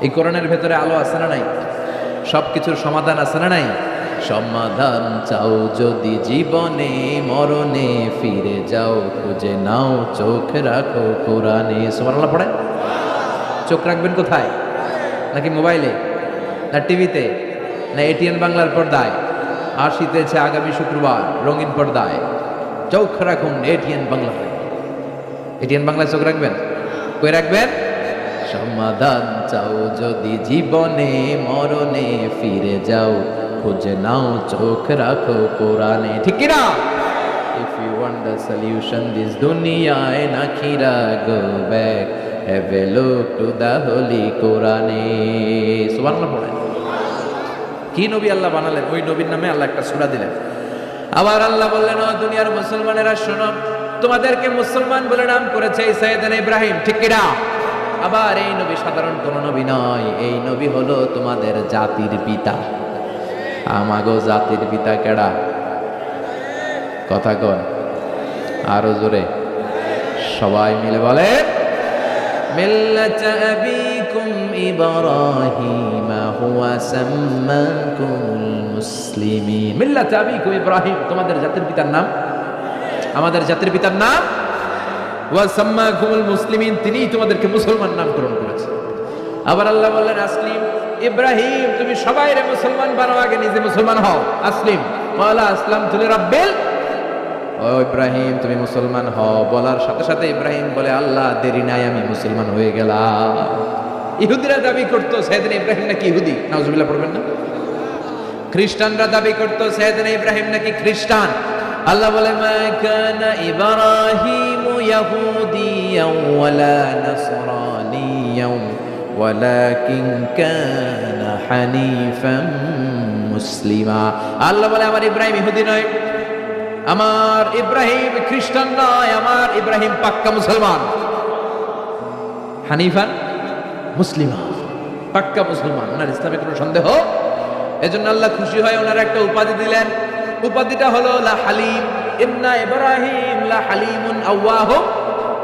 এই কোরআনের ভেতরে আলো আছে না নাই? সবকিছুর সমাধান আছে না নাই? সমাধান চাও যদি জীবনে মরণে, ফিরে যাও খুঁজে নাও, চোখ রাখো কোরআনে। সুবহানাল্লাহ পড়েন। চোখ রাখবেন কোথায়? নাকি মোবাইলে, না টিভিতে, না এটিএন বাংলার পর্দায়? আসিতেছে আগামী শুক্রবার রঙিন পর্দায়, চোখ রাখুন এটিএন বাংলায়। এটিএন বাংলায় চোখ রাখবেন। কই রাখবেন? সমাধান চাও যদি জীবনে মরণে, ফিরে যাও খুঁজে নাও, চোখ রাখো কোরআনে। ঠিক কিনা? If you want the solution this dunya and akhirah, go back, have a look to the holy Quran. সুবহানাল্লাহ পড়েন। কি নবী আল্লাহ বানালেন, ওই নবীর নামে আল্লাহ একটা সূরা দিলেন। আবার আল্লাহ বললেন, ও দুনিয়ার মুসলমানেরা শোনো, তোমাদেরকে মুসলমান বলে নাম করেছে সাইয়েদনা ইব্রাহিম। ঠিক কিনা? আবার এই নবী সাধারণ কোন নবী নয়, এই নবী হলো তোমাদের জাতির পিতা। আমাগো জাতির পিতা কেডা? কথা কন আরো জোরে, সবাই মিলে বলে, মিল্লাতা আবিকুম ইব্রাহিম হুয়া সাম্মাকুমুল মুসলিমিন। মিল্লাতা আবিকুম ইব্রাহিম, তোমাদের জাতির পিতার নাম, আমাদের জাতির পিতার নাম। ওয়া সাম্মাকুমুল মুসলিমিন, তিনিই তোমাদেরকে মুসলমান নামকরণ করেছেন। আবার আল্লাহ বললেন, আসলিম ইব্রাহিম, তুমি সবাইরে মুসলমান বানাও, আগে নিজে মুসলমান হও। আসলিম ওয়ালা আসলামতু লিরাব্বিল। ও ইব্রাহিম, তুমি মুসলমান হও বলার সাথে সাথে ইব্রাহিম বলে, আল্লাহ দেরি নাই, আমি মুসলমান হয়ে গেলাম। ইহুদিরা দাবি করতো সাইয়েদনা ইব্রাহিম নাকি ইহুদি। নাউজুবিল্লাহ পড়বেন না? খ্রিস্টানরা দাবি করতো সাইয়েদনা ইব্রাহিম নাকি খ্রিস্টান। আল্লাহ বলে, মা কানা ইব্রাহিমু ইয়াহুদিয়ান ওয়ালা নাসরানিয়ান ওয়ালাকিন কানা হানিফাম মুসলিমা। আল্লাহ বলে আমার ইব্রাহিম ইহুদি নয়, আমার ইব্রাহিম খ্রিস্টান নয়, আমার ইব্রাহিম পাক্কা মুসলমান, হানিফান মুসলিমা, পাক্কা মুসলমান, ওনার ইসলামে কোনো সন্দেহ। এজন্য আল্লাহ খুশি হয়, ওনার একটা উপাধি দিলেন, উপাধিটা হলো লা হালিম, ইন্না ইব্রাহিম লা হালিমুন আওয়াহু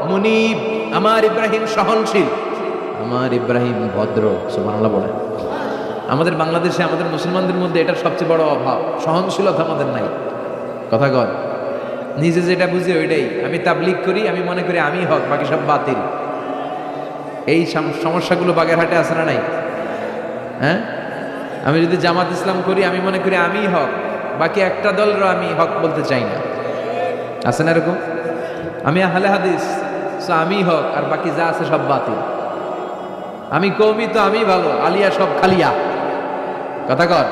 মুনিব। আমার ইব্রাহিম সহনশীল, আমার ইব্রাহিম ভদ্র। সুবহানাল্লাহ বলেন। আমাদের বাংলাদেশে, আমাদের মুসলমানদের মধ্যে এটার সবচেয়ে বড় অভাব, সহনশীলতা আমাদের নাই। কথা কর, নিজে যেটা বুঝি ওইটাই। আমি তাবলীগ করি, আমি মনে করি আমি হক, বাকি সব বাতিল। এই সমস্যাগুলো বাগেরহাটে আছে না নাই? হ্যাঁ, আমি যদি জামাত ইসলাম করি, আমি মনে করি আমি হক, বাকি একটা দলেরও আমি হক বলতে চাই না। আছে না এরকম? আমি আহলে হাদিস, আমি হক, আর বাকি যা আছে সব বাতিল। আমি কওমি, তো আমি ভালো, আলিয়া সব খালিয়া। কথা কর।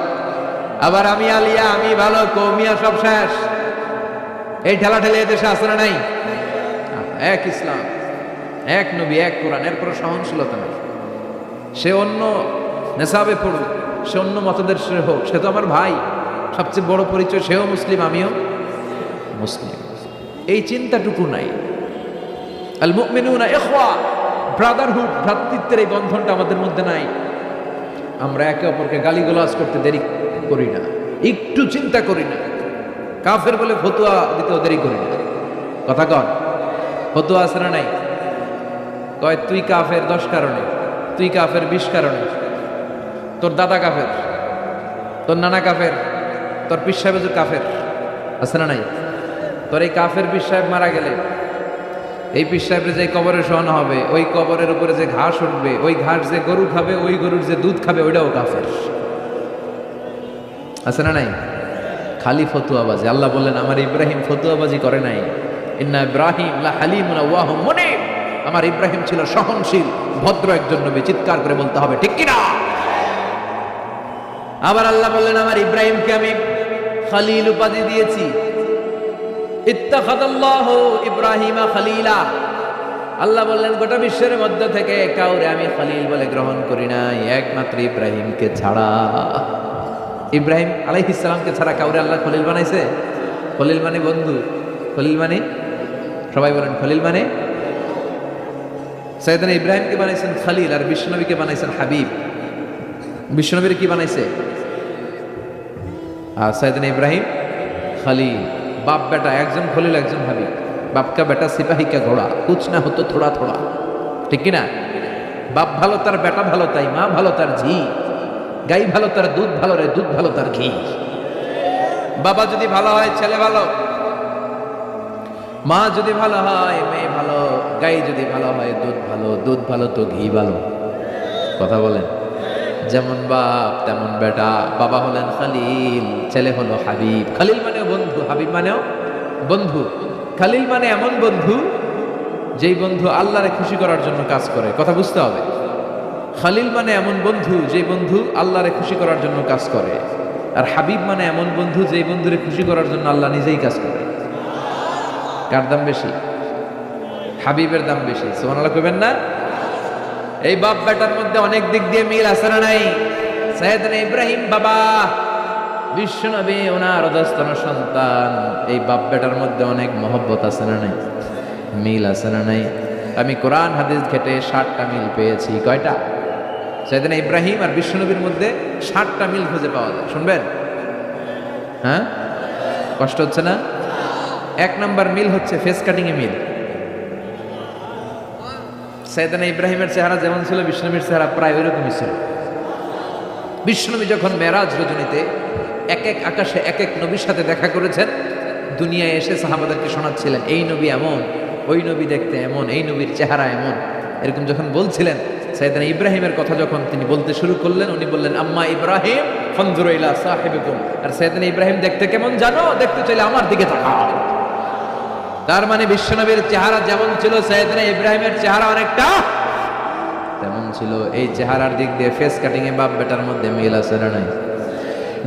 আবার আমি আলিয়া, আমি ভালো, কওমিয়া সব শেষ। এই ঠেলাঠেলি এদেশে আছে না নাই? এক ইসলাম, এক নবী, এক কোরআন, এরপর সহনশীলতা নাই। সে অন্য নেশাবে পড়ুক, সে অন্য মতদর্শে হোক, সে তো আমার ভাই। সবচেয়ে বড় পরিচয়, সেও মুসলিম, আমিও মুসলিম। এই চিন্তাটুকু নাই। আল মুমিনুনা ইখওয়া, ব্রাদারহুড, ভ্রাতৃত্বের এই বন্ধনটা আমাদের মধ্যে নাই। আমরা একে অপরকে গালিগালাজ করতে দেরি করি না, একটু চিন্তা করি না। কাফের বলে ফতোয়া দিতেও দেরি করি না। কথা কর, ফতোয়া আছে না নাই? কয় তুই কাফের 10 কারণে, তুই কাফের 20 কারণে, তোর দাদা কাফের, তোর নানা কাফের, তোর পীর সাহেব কাফের। আছে না নাই? তোর এই কাফের পীর সাহেব মারা গেলে, এই পীর সাহেবের যে কবরে শোয়ানো হবে, ওই কবরের উপরে যে ঘাস উঠবে, ওই ঘাস যে গরু খাবে, ওই গরুর যে দুধ খাবে, ওইটাও কাফের। আছে না নাই? খালি ফতুয়াবাজি। আল্লাহ বললেন আমার ইব্রাহিম ফতুয়াবাজি করে নাই। ইন্না ইব্রাহিম লা হালিমুন আওয়াহু মুনিব, আমার ইব্রাহিম ছিল সহনশীল, ভদ্র একজন নবী। চিৎকার করে বলতে হবে ঠিক কিনা? আবার আল্লাহ বললেন আমার ইব্রাহিমকে আমি খলিল উপাধি দিয়েছি। ইত্তাখাযাল্লাহু ইব্রাহিমা খলিলা। আল্লাহ বললেন গোটা বিশ্বের মধ্য থেকে কাউরে আমি খলিল বলে গ্রহণ করি নাই, একমাত্র ইব্রাহিমকে ছাড়া। ইব্রাহিম আলাইহিস সালামকে ছাড়া কাউরে আল্লাহ খলিল বানাইছে? খলিল মানে বন্ধু, খলিল মানে, সবাই বলেন খলিল মানে। সাইয়েদনা ইব্রাহিমকে বানাইছেন খলিল, আর বিশ্বনবীকে বানাইছেন হাবিব। বিশ্বনবীর কি বানাইছে? আর সাইয়েদনা ইব্রাহিম খলিল। বাপ বেটা, একজন খলিল একজন হাবিব। বাপ কা বেটা সিপাহী কা ঘোড়া, কুছ না হতো থোড়া থোড়া। ঠিক কিনা? বাপ ভালো তার বেটা ভালো, তাই মা ভালো তার ঝি। গাই ভালো তার দুধ ভালো রে, দুধ ভালো তার ঘি। বাবা যদি ভালো হয় ছেলে ভালো, মা যদি ভালো হয় মেয়ে ভালো, গাই যদি ভালো হয় দুধ ভালো, দুধ ভালো তো ঘি ভালো। কথা বলেন। যেমন বাপ তেমন বেটা। বাবা হলেন খলিল, ছেলে হলো হাবিব। খলিল মানেও বন্ধু, হাবিব মানেও বন্ধু। খলিল মানে এমন বন্ধু যেই বন্ধু আল্লাহরে খুশি করার জন্য কাজ করে। কথা বুঝতে হবে। খলিল মানে এমন বন্ধু যেই বন্ধু আল্লাহরে খুশি করার জন্য কাজ করে। আর হাবিব মানে এমন বন্ধু যেই বন্ধুরে খুশি করার জন্য আল্লাহ নিজেই কাজ করে। কার দাম বেশি? হাবিবের দাম বেশি। সুবহানাল্লাহ কইবেন না? এই বাপ বেটার মধ্যে অনেক দিক দিয়ে মিল আছে না নাই? সাইয়েদনা ইব্রাহিম বাবা, বিশ্বনবী ওনার অধস্তন সন্তান। এই বাপ বেটার মধ্যে অনেক মহব্বত আছে না নাই? মিল আছে না নাই? আমি কোরআন হাদিস ঘেটে 60টা মিল পেয়েছি। কয়টা? সাইয়েদনা ইব্রাহিম আর বিশ্বনবীর মধ্যে 60টা মিল খুঁজে পাওয়া যায়। শুনবেন? হ্যাঁ, কষ্ট হচ্ছে না? 1 নাম্বার মিল হচ্ছে ফেস কাটিং এ মিল। সাইয়েদনা ইব্রাহিমের চেহারা যেমন ছিল, বিশ্বনবীর চেহারা প্রায় ওইরকমই ছিল। বিশ্বনবী যখন মেরাজ রজনীতে এক এক আকাশে এক এক নবীর সাথে দেখা করেছেন, দুনিয়ায় এসে সাহাবাদেরকে শোনাচ্ছিলেন এই নবী এমন, ওই নবী দেখতে এমন, এই নবীর চেহারা এমন। এরকম যখন বলছিলেন, সাইয়েদনা ইব্রাহিমের কথা যখন তিনি বলতে শুরু করলেন, উনি বললেন আম্মা ইব্রাহিম ফানজুরু ইলা সাহিবিকুম। আর সাইয়েদনা ইব্রাহিম দেখতে কেমন জানো? দেখতে চাইলে আমার দিকে তাকাও। তার মানে বিশ্বনবীর চেহারা যেমন ছিল, সাইয়েদনা ইব্রাহিমের চেহারা অনেকটা তেমন ছিল। এই চেহারার দিক দিয়ে ফেস কাটিং এ বাপ বেটার মধ্যে মিল আছে না নাই?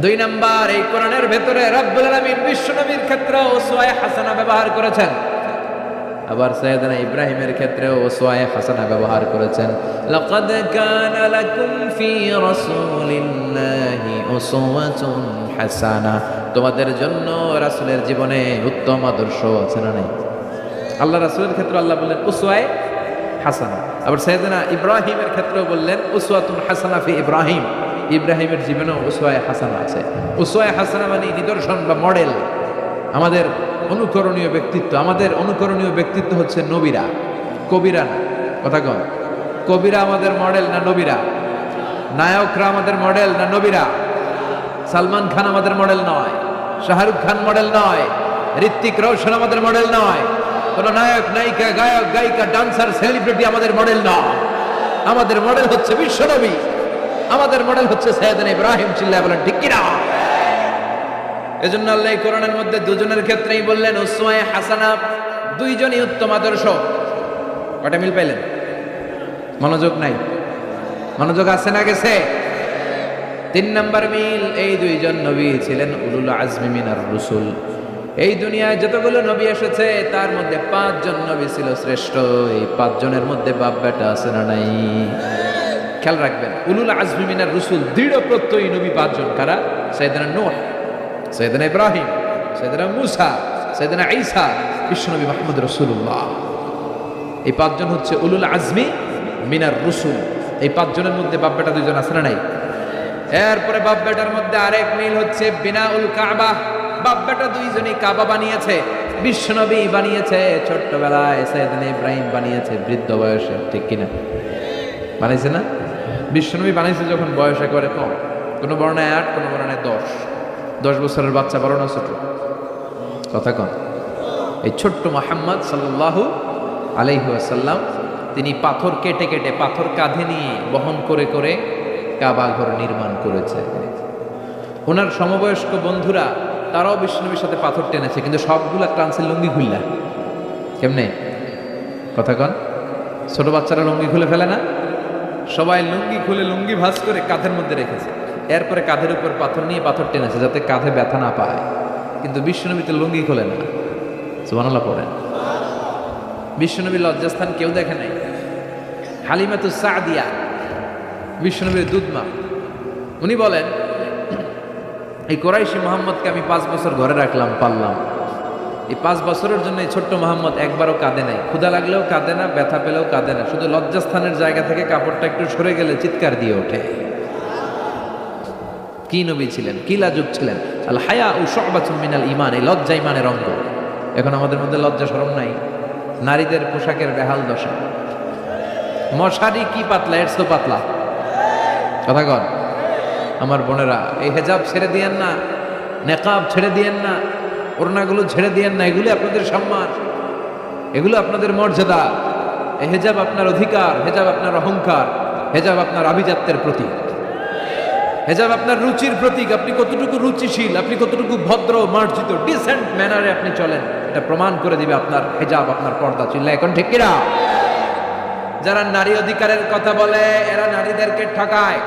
2 নাম্বার, এই কোরআনের ভেতরে রব্বুল আলামিন বিশ্বনবীর ক্ষেত্রে উসওয়া হাসানা ব্যবহার করেছেন। আবার সাইয়েদনা ইব্রাহিমের ক্ষেত্রেও উসওয়ায়ে হাসানা ব্যবহার করেছেন। লাকাদ কানা লাকুম ফি রাসূলিল্লাহি উসওয়াতুন হাসানা, তোমাদের জন্য রাসূলের জীবনে উত্তম আদর্শ আছে না নাই? আল্লাহ রাসূলের ক্ষেত্রে আল্লাহ বললেন উসওয়ায়ে হাসানা, আবার সাইয়েদনা ইব্রাহিমের ক্ষেত্রেও বললেন উসওয়াতুন হাসানা ফি ইব্রাহিম, ইব্রাহিমের জীবনেও উসওয়ায়ে হাসানা আছে। উসওয়ায়ে হাসানা মানে নিদর্শন বা মডেল, আমাদের অনুকরণীয় ব্যক্তিত্ব। আমাদের অনুকরণীয় ব্যক্তিত্ব হচ্ছে নবীরা, কবিরা না। কথা কন, কবিরা আমাদের মডেল না নবীরা? নায়করা আমাদের মডেল না নবীরা? সালমান খান আমাদের মডেল নয়, শাহরুখ খান মডেল নয়, ঋত্বিক রোশন আমাদের মডেল নয়, কোন নায়ক নায়িকা গায়ক গায়িকা ডান্সার সেলিব্রিটি আমাদের মডেল নয়। আমাদের মডেল হচ্ছে বিশ্বনবী, আমাদের মডেল হচ্ছে সাইয়েদনা ইব্রাহিম। চিল্লায় বলেন ঠিক কিনা? এজন্য আল্লাহ কোরআনের মধ্যে দুজনের ক্ষেত্রেই বললেন উসওয়ায়ে হাসানা, দুইজনই উত্তম আদর্শ। কটা মিল পাইলেন? মনোযোগ নাই? মনোযোগ আছে না গেছে? 3 নাম্বার মিল, এই দুইজন নবী ছিলেন উলুল আজমি মিনার রাসূল। এই দুনিয়ায় যতগুলো নবী এসেছে তার মধ্যে 5 জন নবী ছিল শ্রেষ্ঠ। এই 5 জনের মধ্যে বাপ বেটা আছে না নাই? খেয়াল রাখবেন, উলুল আজমি মিনার রাসূল দৃঢ় প্রত্যয়ী নবী 5 জন। কারা? সাইয়েদনা নূহ, সাইয়েদনা ইব্রাহিম, সাইয়েদনা মূসা, সাইয়েদনা ঈসা, বিশ্বনবী মুহাম্মদ রাসূলুল্লাহ। এই 5 জন হচ্ছে উলুল আজমি মিনার রাসূল। এই 5 জনের মধ্যে বাপ বেটা 2 জন আছে না নাই? এরপরে বাপ বেটার মধ্যে আরেক মিল হচ্ছে বিনাউল কাবা। বাপ বেটা 2 জনই কাবা বানিয়েছে। বিশ্বনবী বানিয়েছে ছোট্টবেলায়, সাইয়েদনা ইব্রাহিম বানিয়েছে বৃদ্ধ বয়সে। ঠিক কিনা? বানাইছে না? বিশ্বনবী বানাইছে যখন বয়স একেবারে কম, কোনো বর্ণায় 8, কোনো বর্ণায় 10 বছরের বাচ্চা, বড় না ছোট? কথা কন। এই ছোট্ট মুহাম্মদ সাল্লাল্লাহু আলাইহি ওয়াসাল্লাম তিনি পাথর কেটে কেটে, পাথর কাঁধে নিয়ে বহন করে করে কাবা ঘর নির্মাণ করেছে। ওনার সমবয়স্ক বন্ধুরা তারাও বিশ্বনবীর সাথে পাথর টেনেছে, কিন্তু সবগুলা টানছে লুঙ্গি খুললা। কেমনে? কথা কন। ছোট বাচ্চারা লুঙ্গি খুলে ফেলে না? সবাই লুঙ্গি খুলে লুঙ্গি ভাঁজ করে কাঁধের মধ্যে রেখেছে। এরপরে কাঁধের উপর পাথর নিয়ে পাথর টেনেছে যাতে কাঁধে ব্যথা না পায়। কিন্তু বিশ্বনবী তো লুঙ্গি খোলে না। সুবহানাল্লাহ পড়েন। বিশ্বনবীর লজ্জাস্থান কেউ দেখে নাই। হালিমাতুস সাদিয়া বিশ্বনবীর দুধমা, উনি বলেন এই কোরাইশি মুহাম্মদকে আমি 5 বছর ঘরে রাখলাম, পাললাম। এই 5 বছরের জন্য এই ছোট্ট মুহাম্মদ একবারও কাঁদে নাই, ক্ষুধা লাগলেও কাঁদে না, ব্যথা পেলেও কাঁদে না। শুধু লজ্জাস্থানের জায়গা থেকে কাপড়টা একটু সরে গেলে চিৎকার দিয়ে ওঠে। কি নবী ছিলেন, কি লাজুক ছিলেন। আল হায়া ও শুবাতুম মিনাল ঈমান, এই লজ্জা ঈমানের অঙ্গ। এখন আমাদের মধ্যে লজ্জা শরম নাই। নারীদের পোশাকের বেহাল দশা। মশারি কি পাতলা, এর তো পাতলা। কথা কন। আমার বোনেরা, এই হেজাব ছেড়ে দিয়েন না, নেকাব ছেড়ে দিয়েন না, ওড়নাগুলো ছেড়ে দিয়েন না। এগুলি আপনাদের সম্মান, এগুলো আপনাদের মর্যাদা। এই হেজাব আপনার অধিকার, হেজাব আপনার অহংকার, হেজাব আপনার আভিজাত্যের প্রতীক, হেজাব আপনার রুচির প্রতীক। আপনি কতটুকু রুচিশীল, আপনি কতটুকু ভদ্র মার্জিত ডিসেন্ট ম্যানারে আপনি চলেন, এটা প্রমাণ করে দিবে আপনার হেজাব, আপনার পর্দা। চিল্লা এখন ঠিক কিনা? যারা নারী অধিকারের কথা বলে এরা নারীদেরকে ঠকায়।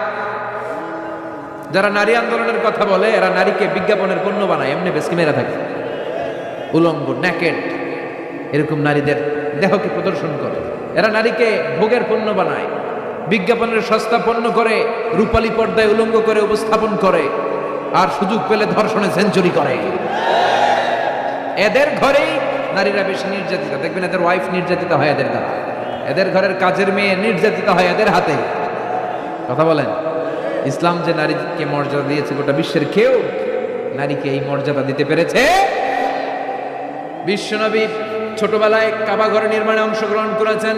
যারা নারী আন্দোলনের কথা বলে এরা নারীকে বিজ্ঞাপনের পণ্য বানায়, এমনি বেশি মেরা থাকে। উলঙ্গ, নেকেড, এরকম নারীদের দেহকে প্রদর্শন করে। এরা নারীকে ভোগের পণ্য বানায়, বিজ্ঞাপনের সস্তা পণ্য করে, রূপালী পর্দায় উলঙ্গ করে উপস্থাপন করে, আর সুযোগ পেলে ধর্ষণে সেঞ্চুরি করে। এদের ঘরেই নারীরা বেশি নির্যাতিত। দেখবেন এদের ওয়াইফ নির্যাতিত হয় এদের দ্বারা, এদের ঘরের কাজের মেয়ে নির্যাতিত হয় এদের হাতে। কথা বলেন। ইসলাম যে নারীকে মর্যাদা দিয়েছে, গোটা বিশ্বের কেউ নারীকে এই মর্যাদা দিতে পেরেছে। বিশ্বনবী ছোটবেলায় কাবা ঘর নির্মাণে অংশগ্রহণ করেছেন।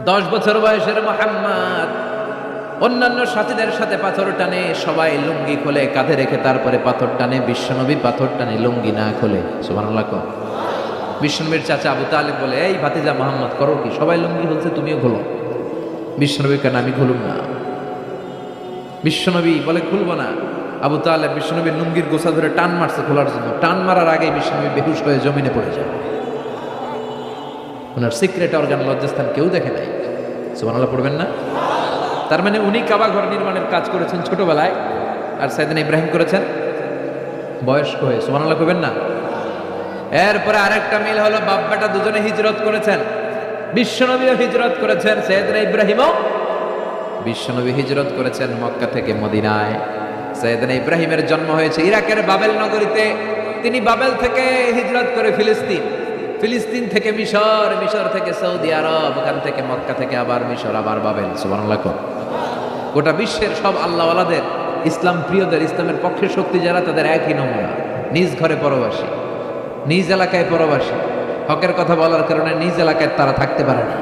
10 বছর বয়সের মুহাম্মদ অন্যান্য সাথীদের সাথে পাথর টানে, সবাই লুঙ্গি খোলে কাঁধে রেখে, তারপরে পাথর টানে। বিশ্বনবী পাথর টানে লুঙ্গি না খোলে। সুবহানাল্লাহ। বিশ্বনবীর চাচা আবু তালেব বলে, এই ভাতিজা মুহাম্মদ করো কি? সবাই লুঙ্গি খুলছে, তুমিও খোলো। বিশ্বনবী কেন? আমি খুলুম না। বিশ্বনবী বলে খুলবো না। আবু তালেব বিশ্বনবীর লুঙ্গির গোছা ধরে টান মারছে খোলার জন্য। টান মারার আগে বিশ্বনবী বেহুশ হয়ে জমিনে পড়ে যায়। ওনার সিক্রেট অর্গান, লজ্জাস্থান কেউ দেখে নাই। সুবহানাল্লাহ পড়বেন না? তার মানে উনি কাবা ঘর নির্মাণের কাজ করেছেন ছোটবেলায়, আর সাইয়েদনা ইব্রাহিম করেছেন বয়স্ক হয়ে। সুবহানাল্লাহ কইবেন না? এরপরে আরেকটা মিল হলো বাপ বেটা দুজনে হিজরত করেছেন, বিশ্বনবীও হিজরত করেছেন, সাইয়েদনা ইব্রাহিমও বিশ্বনবী হিজরত করেছেন মক্কা থেকে মদিনায়। সাইয়েদনা ইব্রাহিমের জন্ম হয়েছে ইরাকের বাবেল নগরীতে, তিনি বাবেল থেকে হিজরত করে ফিলিস্তিন, ফিলিস্তিন থেকে মিশর, মিশর থেকে সৌদি আরব, ওখান থেকে মক্কা থেকে আবার মিশর, আবার বাবেল। সুবহানাল্লাহ। গোটা বিশ্বের সব আল্লাহওয়ালাদের, ইসলাম প্রিয়দের, ইসলামের পক্ষে শক্তি যারা, তাদের একই নমুনা, নিজ ঘরে পরবাসী, নিজ এলাকায় পরবাসী। হকের কথা বলার কারণে নিজ এলাকায় তারা থাকতে পারে না,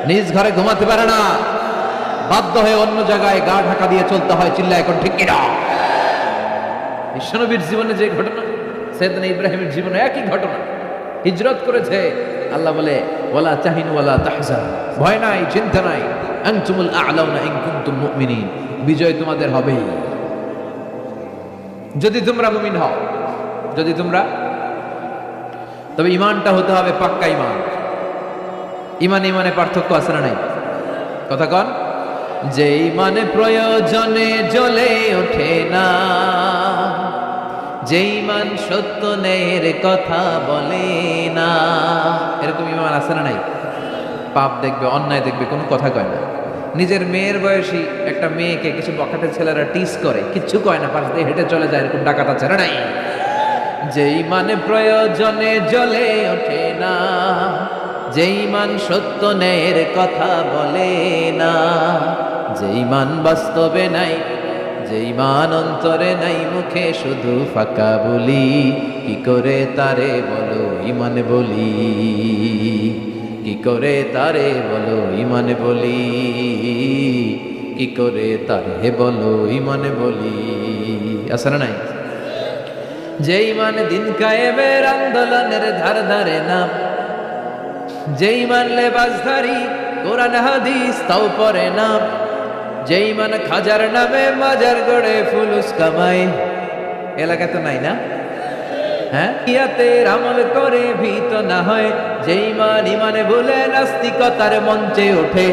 নিজ ঘরে ঘুমাতে পারে না, বাধ্য হয়ে অন্য জায়গায় গা ঢাকা দিয়ে চলতে হয়। চিল্লা এখন ঠিক কিনা? বিশ্বনবীর জীবনে যে ঘটনা, সাইয়েদনা ইব্রাহিমের জীবনে একই ঘটনা। হিজরত করেছে, আল্লাহ বলে ওয়ালা তাহিনু ওয়ালা তাহজান, ভয় নাই, চিন্তা নাই, আনতুমুল আ'লাউনা ইন কুনতুম মুমিনিন, বিজয় তোমাদের হবেই যদি তোমরা মুমিন হও, যদি তোমরা, তবে ঈমানটা হতে হবে পাক্কা ঈমান। ঈমান ঈমানে পার্থক্য আছে না নাই? কথা কন। যে ঈমানে প্রয়োজনে জ্বলে ওঠে না, যে ঈমান সত্য ন্যায়ের কথা বলে না, এরকম ঈমান আছে না নাই? পাপ দেখবে, অন্যায় দেখবে, কোনো কথা কয় না। নিজের মেয়ের বয়সী একটা মেয়েকে কিছু বখাটে ছেলেরা টিস করে, কিচ্ছু কয় না, পাশ দিয়ে হেঁটে চলে যায়, এরকম ডাকাত আছে না নাই? যে ঈমানে প্রয়োজনে জ্বলে ওঠে না, যে ঈমান সত্য ন্যায়ের কথা বলে না, যে ঈমান বাস্তবে নাই, যে ঈমান অন্তরে নাই, মুখে শুধু ফাঁকা বলি, কি করে তারে বলো ঈমান বলি, কি করে তারে বলো ঈমান বলি, কি করে তারে বলো ঈমান বলি। আছে না নাই? যে ঈমান দিন কায়েমের আন্দোলনের ধার ধারে না, যে ঈমান লেবাসধারী কোরআন হাদিস তাও পড়ে না, যে ঈমান খাজার নামে মাজার গড়ে ফুলুস কামায়। এলাকা তো নাই না? হ্যাঁ, ইয়াতের আমল করে ভীত না হয়, যে ঈমান ঈমানে ভুলে নাস্তিকতার মঞ্চে ওঠে,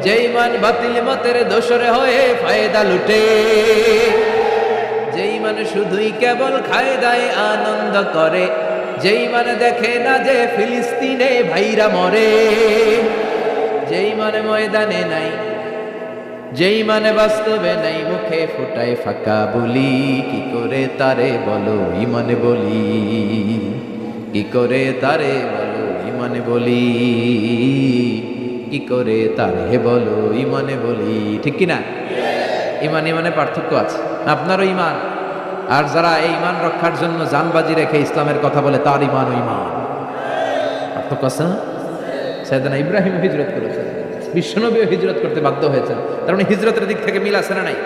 যে ঈমান বাতিল মতের দোসরে হয়ে ফায়দা লুটে, যে ঈমান শুধুই কেবল খায় দায় আনন্দ করে, যে ঈমান দেখে না যে ফিলিস্তিনে ভাইরা মরে, যে ঈমান ময়দানে নাই, যে ঈমানে বাস্তবে নাই, মুখে ফোটায় ফাঁকা বলি, কি করে তারে বলো ঈমান বলি, কি করে তারে বলো ঈমান বলি, কি করে তারে বলো ঈমান বলি। ঠিক কিনা? ঈমান ঈমানে পার্থক্য আছে। আপনারও ঈমান, আর যারা এই ঈমান রক্ষার জন্য জানবাজি রেখে ইসলামের কথা বলে, তার ঈমান ও ঈমান পার্থক্য আছে না? সাইয়েদনা ইব্রাহিম হিজরত করেছেন, বিশ্বনবীও হিজরত করতে বাধ্য হয়েছেন, তার মানে হিজরতের দিক থেকে মিল আছে না নাই?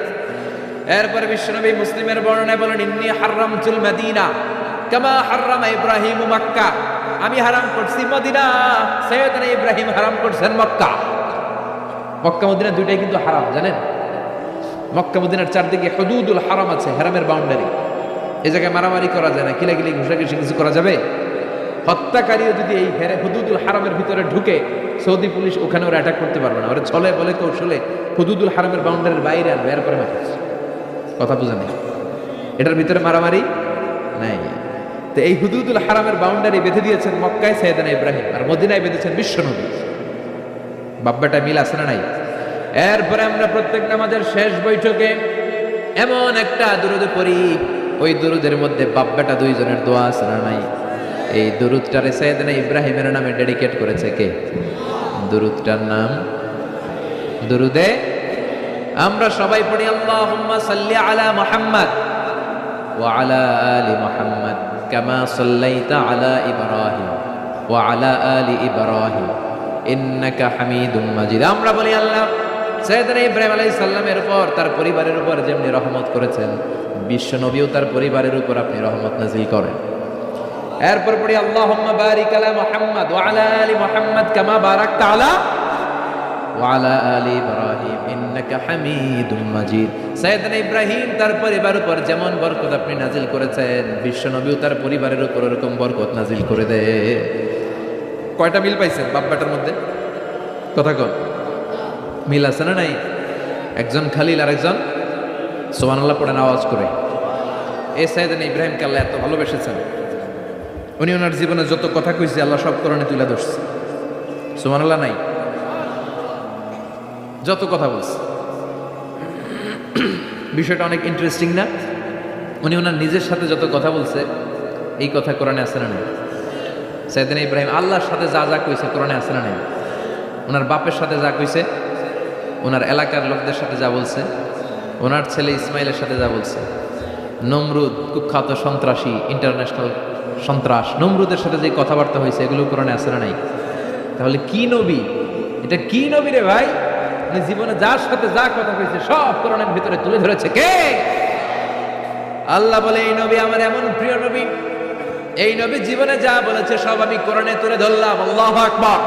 এরপরে বিশ্বনবী মুসলিমের বর্ণনায় বলেন, ইন্নী হারামতুল মদিনা কামা হারামা ইব্রাহিম মক্কা, আমি হারাম করছি মদিনা, সাইয়েদনা ইব্রাহিম হারাম করছেন মক্কা। মক্কা মদিনা দুইটাই কিন্তু হারাম, জানেন? মক্কা মদিনার চারদিকে হুদুদুল হারাম আছে, হারামের বাউন্ডারি। এই জায়গায় মারামারি করা যায় না, কিলাকিলি ঘুষাঘুষি কিছু করা যাবে? হত্যাকারীও যদি এই হুদুদুল হারামের ভিতরে ঢুকে, সৌদি পুলিশ ওখানে ওরা অ্যাটাক করতে পারবে না, ওরা ছলে বলে কৌশলে হুদুদুল হারামের বাউন্ডারির বাইরে আনবে, এরপরে মারছে। কথা বুঝে নেই? এটার ভিতরে মারামারি নাই। তো এই হুদুদুল হারামের বাউন্ডারি বেঁধে দিয়েছেন মক্কায় সাইয়েদনা ইব্রাহিম, আর মদিনায় বেঁধেছেন বিশ্বনবী। বাব্বাটা মিল আছে না নাই? এরপরে আমরা প্রত্যেক নামাজের শেষ বৈঠকে এমন একটা দুরুদ পড়ি, ওই দুরুদের মধ্যে বাব্বাটা দুইজনের দোয়া আছে না নাই? এই দুরুদটারে সাইয়েদনা ইব্রাহিমের নামে ডেডিকেট করেছে কে? দুরুদটার নাম দুরুদে আমরা সবাই পড়ি, আল্লাহুম্মা সাল্লি আলা মুহাম্মাদ ওয়া আলা আলি মুহাম্মাদ কামা সাল্লাইতা আলা ইব্রাহিম ওয়া আলা আলি ইব্রাহিম ইন্নাকা হামিদুম মাজিদ। আমরা বলি, আল্লাহ সাইয়েদনা ইব্রাহিম আলাইহিস সালামের উপর, তার পরিবারের উপর যেমনি রহমত করেছেন, বিশ্ব নবীও তার পরিবারের উপর আপনি রহমত নাযিল করেন। এরপর পড়ি, আল্লাহুম্মা বারিক আলা মুহাম্মাদ ওয়া আলা আলি মুহাম্মাদ কামা বারাকতা আলা ওয়া আলা আলি ইব্রাহিম ইন্নাকা হামিদুম মাজিদ। সাইয়েদনা ইব্রাহিম তার পরিবারের উপর যেমন বরকত আপনি নাযিল করেছেন, বিশ্ব নবীও তার পরিবারের উপর এরকম বরকত নাযিল করে দে। কয়টা মিল পাইছেন বাব্বাটার মধ্যে? কথা কন, মিল আছে না নাই? একজন খালিল আর একজন সুবহানাল্লাহ পড়েন আওয়াজ করে। এই সাইয়েদনা ইব্রাহিমকে আল্লাহ এত ভালোবেসেছেন, উনি ওনার জীবনে যত কথা কইছে আল্লাহ সব কোরআনে তুলে ধরছে। সুবহানাল্লাহ নাই? যত কথা বলছে, বিষয়টা অনেক ইন্টারেস্টিং না? উনি ওনার নিজের সাথে যত কথা বলছে এই কথা কোরআনে আছে না নাই? সাইয়েদনা ইব্রাহিম আল্লাহর সাথে যা যা কইছে কোরআনে আছে না নাই? ওনার বাপের সাথে যা কইছে, ওনার এলাকার লোকদের সাথে যা বলছে, ওনার ছেলে ইসমাইলের সাথে যা বলছে, নমরুদ কুখ্যাত সন্ত্রাসী, ইন্টারন্যাশনাল সন্ত্রাস, নমরুদের সাথে যে কথাবার্তা হয়েছে এগুলো কোরআনে আছে না নাই? তাহলে কি নবী? এটা কি নবী রে ভাই? উনি জীবনে যার সাথে যা কথা কইছে সব কোরআনের ভিতরে তুলে ধরেছে কে? আল্লাহ বলে এই নবী আমার এমন প্রিয় নবী, এই নবী জীবনে যা বলেছে সব আমি কোরআনে তুলে ধরলাম। আল্লাহু আকবার।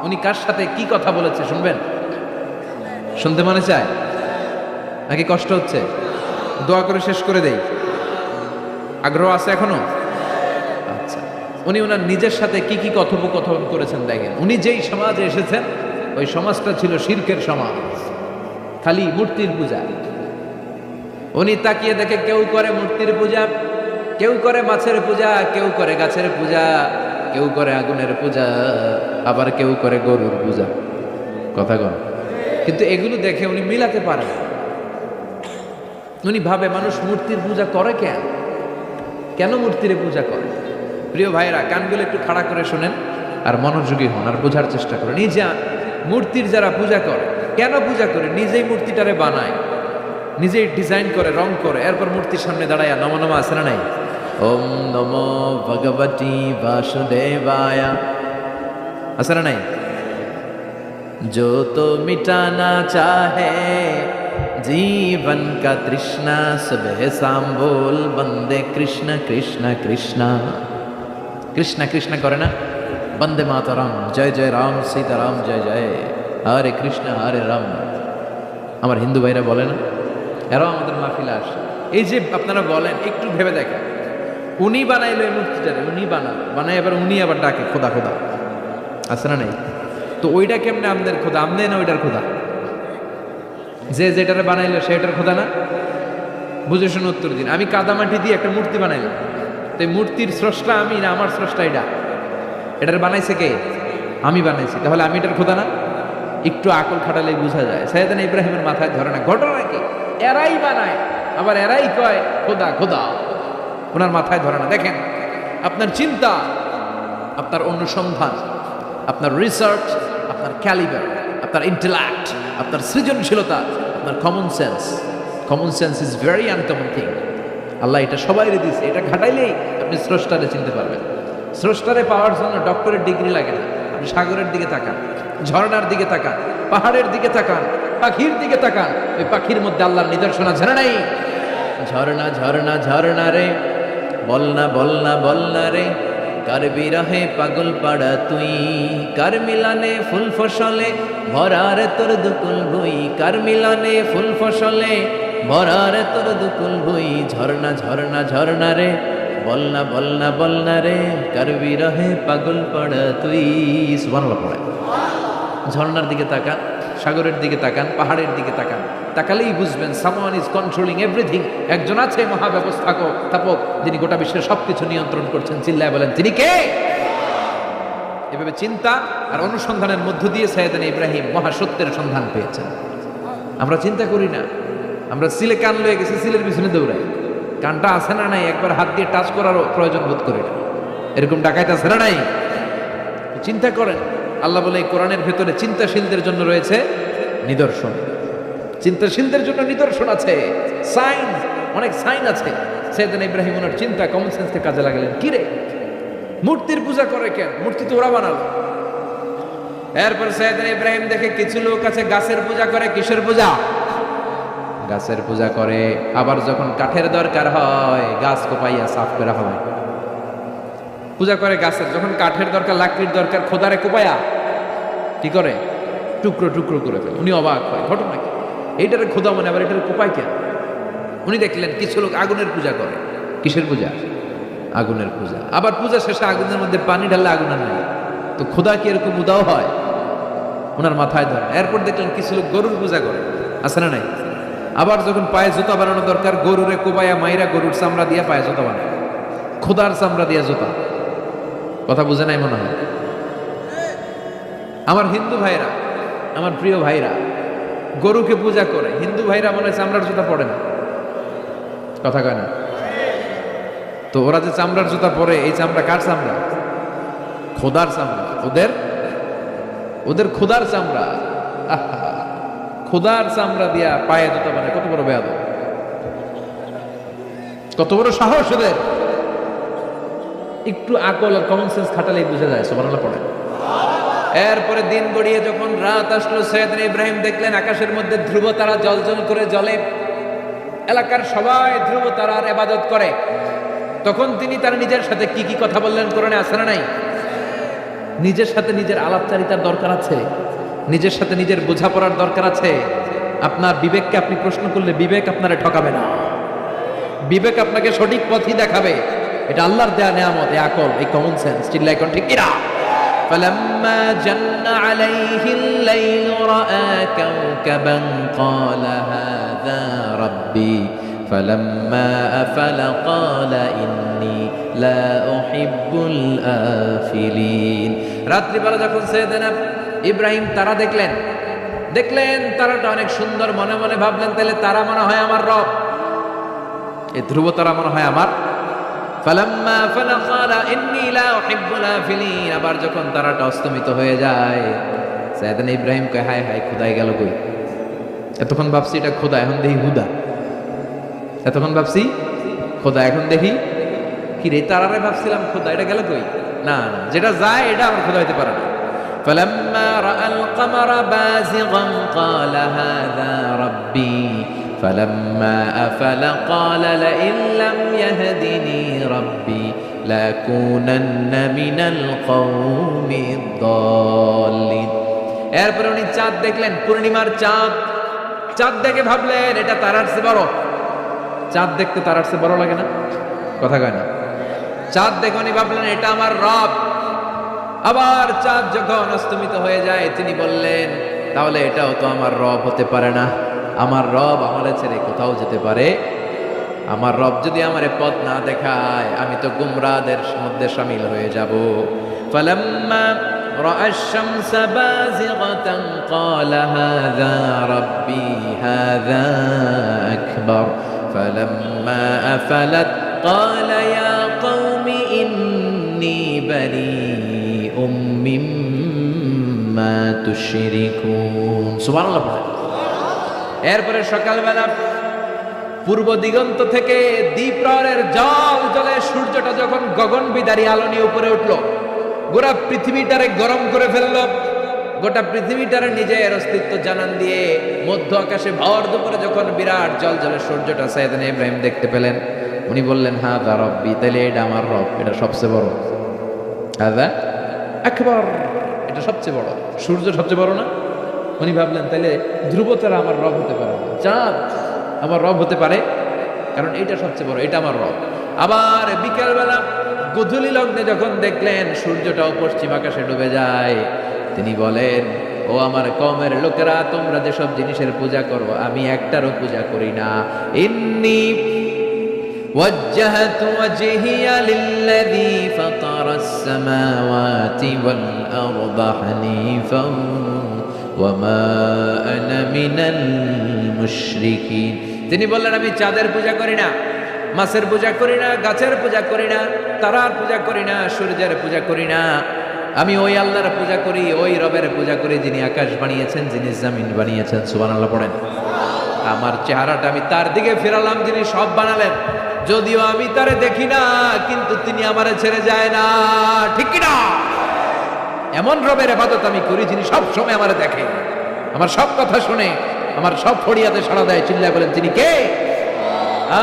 উনি কার সাথে কি কথা বলেছে শুনবেন? শুনতে মনে চায় নাকি কষ্ট হচ্ছে? দোয়া করে শেষ করে দেই, আগ্রহ আছে এখনো? আচ্ছা, উনি ওনার নিজের সাথে কি কি কথোপকথন করেছেন দেখেন। উনি যেই সমাজে এসেছেন ওই সমাজটা ছিল শিরকের সমাজ, খালি মূর্তির পূজা। উনি তাকিয়ে দেখে কেউ করে মূর্তির পূজা, কেউ করে মাছের পূজা, কেউ করে গাছের পূজা, কেউ করে আগুনের পূজা, আবার কেউ করে গরুর পূজা। কথা কন। কিন্তু এগুলো দেখে উনি মিলাতে পারেন। উনি ভাবে মানুষ মূর্তির পূজা করে কেন, কেন মূর্তির পূজা করে? প্রিয় ভাইরা, কানগুলো একটু খাড়া করে শোনেন আর মনোযোগী হন আর বোঝার চেষ্টা করেন। নিজে মূর্তির যারা পূজা করে, কেন পূজা করে? নিজেই মূর্তিটারে বানায়, নিজেই ডিজাইন করে, রং করে, এরপর মূর্তির সামনে দাঁড়ায় নমো নমো আছে না নাই? ওম নমো ভগবতী বাসুদেবায়া আছে না নাই? जो तो मिटाना चाहे जीवन का तृष्णा, सुबह शाम बोल बंदे कृष्ण कृष्ण कृष्ण। कृष्ण कृष्ण करे ना, बंदे मातरम, जय जय राम सीताराम जय जय, हरे कृष्ण हरे राम। আমার হিন্দু ভাইরা বলে না, এরাও আমাদের মাহফিলে আসে। এই যে আপনারা বলেন, একটু ভেবে দেখেন, উনি বানাইলো এই মূর্তিটারে, উনি বানায় এবার উনি আবার ডাকে খোদা খোদা, আছে না নাই? তো ওইটা কেমনে আমাদের খোদা? আমদে না ওইটার খোদা? যে যেটারে বানাইলো সেটার খোদা না? বুঝে শুনে উত্তর দিন। আমি কাদামাটি দিয়ে একটা মূর্তি বানাইলাম, তো এই মূর্তির স্রষ্টা আমি না আমার স্রষ্টা এটা? এটার বানাইছে কে? আমি বানাইছি, তাহলে আমি এটার খোদা না? একটু আকল খাটালেই বোঝা যায়। সাইয়েদনা ইব্রাহিমের মাথায় ধরে না। ঘটনা কি? এরাই বানায় আবার এরাই কয় খোদা খোদা, ওনার মাথায় ধরে না। দেখেন, আপনার চিন্তা, আপনার অনুসন্ধান, আপনার রিসার্চ, আপনার ক্যালিবার, আপনার ইন্টেলেক্ট, আপনার সৃজনশীলতা, আপনার common sense. Common sense is very uncommon thing. Allah এটা সবাই দিয়েছে, এটা ঘাটাইলেই আপনি স্রষ্টারে চিনতে পারবেন। স্রষ্টারে পাওয়ার জন্য ডক্টরের ডিগ্রি লাগে না। আপনি সাগরের দিকে তাকান, ঝর্ণার দিকে তাকান, পাহাড়ের দিকে তাকান, পাখির দিকে তাকান, ওই পাখির মধ্যে আল্লাহর নিদর্শন আছে না নাই? ঝর্ণা ঝর্ণা ঝর্ণা রে, বলনা বলনা বলনা রে, কার বিরহে পাগল পাড়া তুই, কার মিলানে ফুল ফসলে ভরারে তোর দুকুল ভুই, কার মিলানে ফুল ফসলে ভরারে তোর দুকুল ভুই। ঝর্ণা ঝর্ণা ঝর্ণা রে, বলনা বলনা বলনা রে, কার বিরহে পাগল পাড়া তুই। সুবহানাল্লাহ পড়ে। ঝর্ণার দিকে তাকান, সাগরের দিকে তাকান, পাহাড়ের দিকে তাকান, তাকালেই বুঝবেন সামওয়ান ইজ কন্ট্রোলিং এভরিথিং। একজন আছে মহাব্যবস্থাপক, স্থাপক, যিনি গোটা বিশ্বের সবকিছু নিয়ন্ত্রণ করছেন। চিল্লায় বলেন তিনি কে? এভাবে চিন্তা আর অনুসন্ধানের মধ্য দিয়ে সাইয়েদনা ইব্রাহিম মহাসত্যের সন্ধান পেয়েছেন। আমরা চিন্তা করি না, আমরা সিলে কান লয়ে গেছি, সিলের পিছনে দৌড়াই। কানটা আছে না নাই একবার হাত দিয়ে টাচ করারও প্রয়োজন বোধ করি না। এরকম ডাকাইতে আছে না নাই? চিন্তা করেন। আল্লাহ বলে এই কোরআনের ভেতরে চিন্তাশীলদের জন্য রয়েছে নিদর্শন। চিন্তাশীলদের জন্য নিদর্শন আছে, সাইন, অনেক সাইন আছে। সাইয়েদনা ইব্রাহিম ওনার চিন্তা, কমন সেন্সকে কাজে লাগালেন। কি রে, মূর্তির পূজা করে কেন? মূর্তি তো ওরা বানালো। এরপর সাইয়েদনা ইব্রাহিম দেখে কিছু লোক আছে গাছের পূজা করে। কিসের পূজা? গাছের পূজা করে। আবার যখন কাঠের দরকার হয় গাছ কোপাইয়া সাফ করে হয়। পূজা করে গাছের, যখন কাঠের দরকার, লাকড়ির দরকার, খোদারে কোপায়া কি করে? টুকরো টুকরো করে ফেলে। উনি অবাক হয়, ঘটনা কি? এইটারে খোদা মনে, আবার এটারে কোপায় কেন? উনি দেখলেন কিছু লোক আগুনের পূজা করে। কিসের পূজা? আগুনের পূজা। আবার পূজা শেষে আগুনের মধ্যে পানি ঢাললে আগুন আর নাই, তো খোদা কি এরকম উদাও হয়? ওনার মাথায় ধরে। এরপর দেখলেন কিছু লোক গরুর পূজা করে, আছে না নাই? আবার যখন পায়ে জুতা বানানো দরকার, গরুরে কোপায়া মাইরা গরুর চামড়া দিয়ে পায়ে জুতা বানায়। খোদার চামড়া দিয়া জুতা। কথা বুঝে নাই মনে হয়? আমার হিন্দু ভাইরা, আমার প্রিয় ভাইরা গরুকে পূজা করে, হিন্দু ভাইরা মনে হয় চামড়ার জুতা পরে না। কথা কয় না? তো ওরা যে চামড়ার জুতা পরে, এই চামড়া কার চামড়া? খোদার চামড়া। ওদের খোদার চামড়া। আহা, খোদার চামড়া দিয়া পায়ে জুতা বানায়, কত বড় বেয়াদব, কত বড় সাহস ওদের! একটু আকল আর কমন সেন্স খাটালেই বুঝা যায়। সুবহানাল্লাহ পড়ে। এরপরে দিন গড়িয়ে যখন রাত আসলো, সৈয়দনা ইব্রাহিম দেখলেন আকাশের মধ্যে ধ্রুব তারা জ্বলজ্বল করে জ্বলে, এলাকার সবাই ধ্রুব তারার ইবাদত করে। তখন তিনি তার নিজের সাথে কি কি কথা বললেন, কোরআনে আছে না নাই? নিজের সাথে নিজের আলাপচারিতার দরকার আছে, নিজের সাথে নিজের বোঝাপড়ার দরকার আছে। আপনার বিবেককে আপনি প্রশ্ন করলে বিবেক আপনারে ঠকাবে না, বিবেক আপনাকে সঠিক পথই দেখাবে। এটা আল্লাহর দেয়া নিয়ামত, এই আকল, এই কমন সেন্স। চিল্লায় কোন ঠিক কিনা? فلما جن عليه الليل رأى كوكبا قال هذا ربي فلما أفل قال إني لا أحب الآفلين। রাত্রিবেলা যখন সৈয়দনা ইব্রাহিম তারা দেখলেন তারাটা অনেক সুন্দর, মনে মনে ভাবলেন তাহলে তারা মনে হয় আমার রব, এই ধ্রুব তারা মনে হয় আমার। ফালাম্মা আফালা ক্বালা ইন্নী লা উহিব্বুল আফিলিন। আবার যখন তারাটা অস্তমিত হয়ে যায়, সাইয়েদনা ইব্রাহিম কয় হায় হায়, খোদাই গেল কই? এতক্ষণ ভাবছি এটা খোদা, এখন দেখি হুদা। এতক্ষণ ভাবছি খোদা, এখন দেখি কি রে, তারারে ভাবছিলাম খোদা, এটা গেল কই? না না, যেটা যায় এটা আমার খোদা হইতে পারে না। ফালাম্মা রাআল কামারা বাযিগান ক্বালা হাযা রাব্বি فلما أفل قال لئن لم يهدني ربي لأكونن من القوم الضالين। এরপর উনি চাঁদ দেখলেন, পূর্ণিমার চাঁদ। চাঁদ দেখে ভাবলেন এটা তারার চেয়ে বড়। চাঁদ দেখতে তারার চেয়ে বড় লাগে না? কথা কয় না? চাঁদ দেখে উনি ভাবলেন এটা আমার রব। আবার চাঁদ যখন অস্তমিত হয়ে যায়, তিনি বললেন তাহলে এটাও তো আমার রব হতে পারে না। আমার রব আমারে ছেড়ে কোথাও যেতে পারে? আমার রব যদি আমারে পথ না দেখায়, আমি তো গুমরাহদের মধ্যে শামিল হয়ে যাব। ফালাম্মা রাআ আশ-শামসা বাযিগাতান ক্বালা হাযা রাব্বি হাযা আকবার ফালাম্মা আফালাত ক্বালা ইয়া কওমি ইন্নী বারীউম মিম্মা তুশরিকুন। সুবহানাল্লাহ। এরপরে সকালবেলা পূর্ব দিগন্ত থেকে দ্বীপ্রহরের জল জ্বলে সূর্যটা যখন গগন বিদারী আলো নিয়ে উপরে উঠলো, গোটা পৃথিবীটারে গরম করে ফেললো। গোটা পৃথিবীটারে নিজের অস্তিত্ব জানান দিয়ে মধ্য আকাশে ভর দুপুরে যখন বিরাট জল জ্বলে সূর্যটা সাইয়েদনা ইব্রাহিম দেখতে পেলেন, উনি বললেন হাযা রাব্বি, তাহলে এটা আমার রব, এটা সবচেয়ে বড়। হাযা আকবার, এটা সবচেয়ে বড়। সূর্য সবচেয়ে বড় না? উনি ভাবলেন তাহলে ধ্রুব তারা আমার রব হতে পারে না, চাঁদ আমার রব হতে পারে, কারণ এটা সবচেয়ে বড়, এটা আমার রব। আবার বিকেলবেলা গোধূলি লগ্নে যখন দেখলেন সূর্যটাও পশ্চিম আকাশে ডুবে যায়, তিনি বলেন ও আমার কওমের লোকেরা, তোমরা যেসব জিনিসের পূজা করো আমি একটারও পূজা করি না। ইন্নী ওয়াজ্জাহতু ওয়াজহিয়া লিল্লাযী ফাতারাস সামাওয়াতি ওয়াল আরদা হানিফান ওয়ামা আনা মিনাল মুশরিকিন। তিনি বললেন আমি চাঁদের পূজা করি না, মাছের পূজা করি না, গাছের পূজা করি না, তারার পূজা করি না, সূর্যের পূজা করি না। আমি ওই আল্লাহর পূজা করি, ওই রবের পূজা করি যিনি আকাশ বানিয়েছেন, যিনি জমিন বানিয়েছেন। সুবহানাল্লাহ পড়েন। আমার চেহারাটা আমি তার দিকে ফেরালাম যিনি সব বানালেন। যদিও আমি তারে দেখি না, কিন্তু তিনি আমারে ছেড়ে যায় না। ঠিক কি না? এমন রবের ইবাদত আমি করি যিনি সব সময় আমারে দেখে, আমার সব কথা শুনে, আমার সব ফরিয়াদে সাড়া দেয়। চিল্লায় বলেন তিনি কে?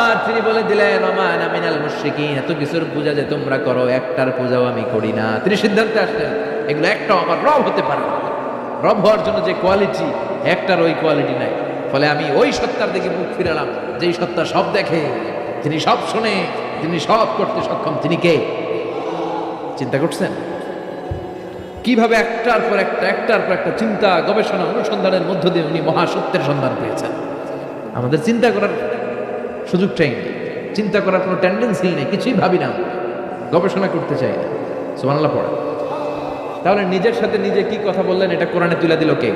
আর তিনি বলে দিলেন ওমা আনা মিনাল মুশরিকিন, এত কিছুর পূজা যে তোমরা করো একটার পূজাও আমি করি না। তিনি সিদ্ধান্তে আসলেন এগুলো একটাও আমার রব হতে পারে না। রব হওয়ার জন্য যে কোয়ালিটি, একটার ওই কোয়ালিটি নাই। ফলে আমি ওই সত্তার দিকে মুখ ফিরালাম যেই সত্তা সব দেখে, তিনি সব শুনে, তিনি সব করতে সক্ষম। তিনি কে? চিন্তা করছেন কিভাবে একটার পর একটা চিন্তা, গবেষণা, অনুসন্ধানের মধ্য দিয়ে উনি মহাসত্যের সন্ধান পেয়েছেন। আমাদের চিন্তা করার সুযোগটাই নেই, চিন্তা করার কোনো টেন্ডেন্সি নেই, কিছুই ভাবি না। গবেষণা করতে চাই না। সুবহানাল্লাহ পড়ে। তাহলে নিজের সাথে নিজে কি কথা বললেন এটা কোরআনে তুলে দিল কে?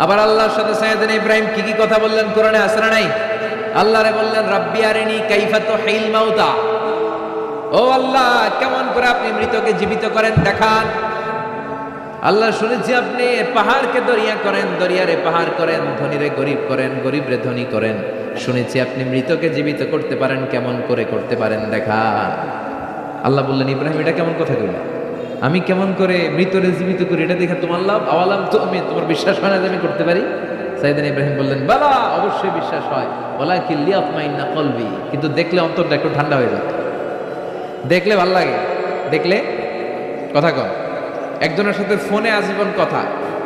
আবার আল্লাহর সাথে সাইয়েদনা ইব্রাহিম কি কি কথা বললেন কোরআনে আছে না নাই? আল্লাহরে বললেন রাব্বি আরিনি কাইফা তুহিল মাউতা, ও আল্লাহ কেমন করে আপনি মৃতকে জীবিত করেন দেখান। আল্লাহ শুনেছি আপনি পাহাড়কে দরিয়া করেন, দরিয়ারে পাহাড় করেন, ধনীরে গরিব করেন, গরিবরে ধনী করেন। শুনেছি আপনি মৃতকে জীবিত করতে পারেন, কেমন করে করতে পারেন দেখান। আল্লাহ বললেন ইব্রাহিম এটা কেমন কথা কইলা? আমি কেমন করে মৃতরে জীবিত করি এটা দেখে তোমার লাভ? আওয়ালাম তো আমি তোমার বিশ্বাস হয় না যে আমি করতে পারি? সাইয়েদনা ইব্রাহিম বললেন বালা, অবশ্যই বিশ্বাস হয়। ওয়ালাকিন লিয়াতমাইন্না কলবি, কিন্তু দেখলে অন্তরটা একটু ঠান্ডা হয়ে যায়। দেখলে ভাল লাগে, দেখলে কথা কন। একজনের সাথে ফোনে আজীবন কথা,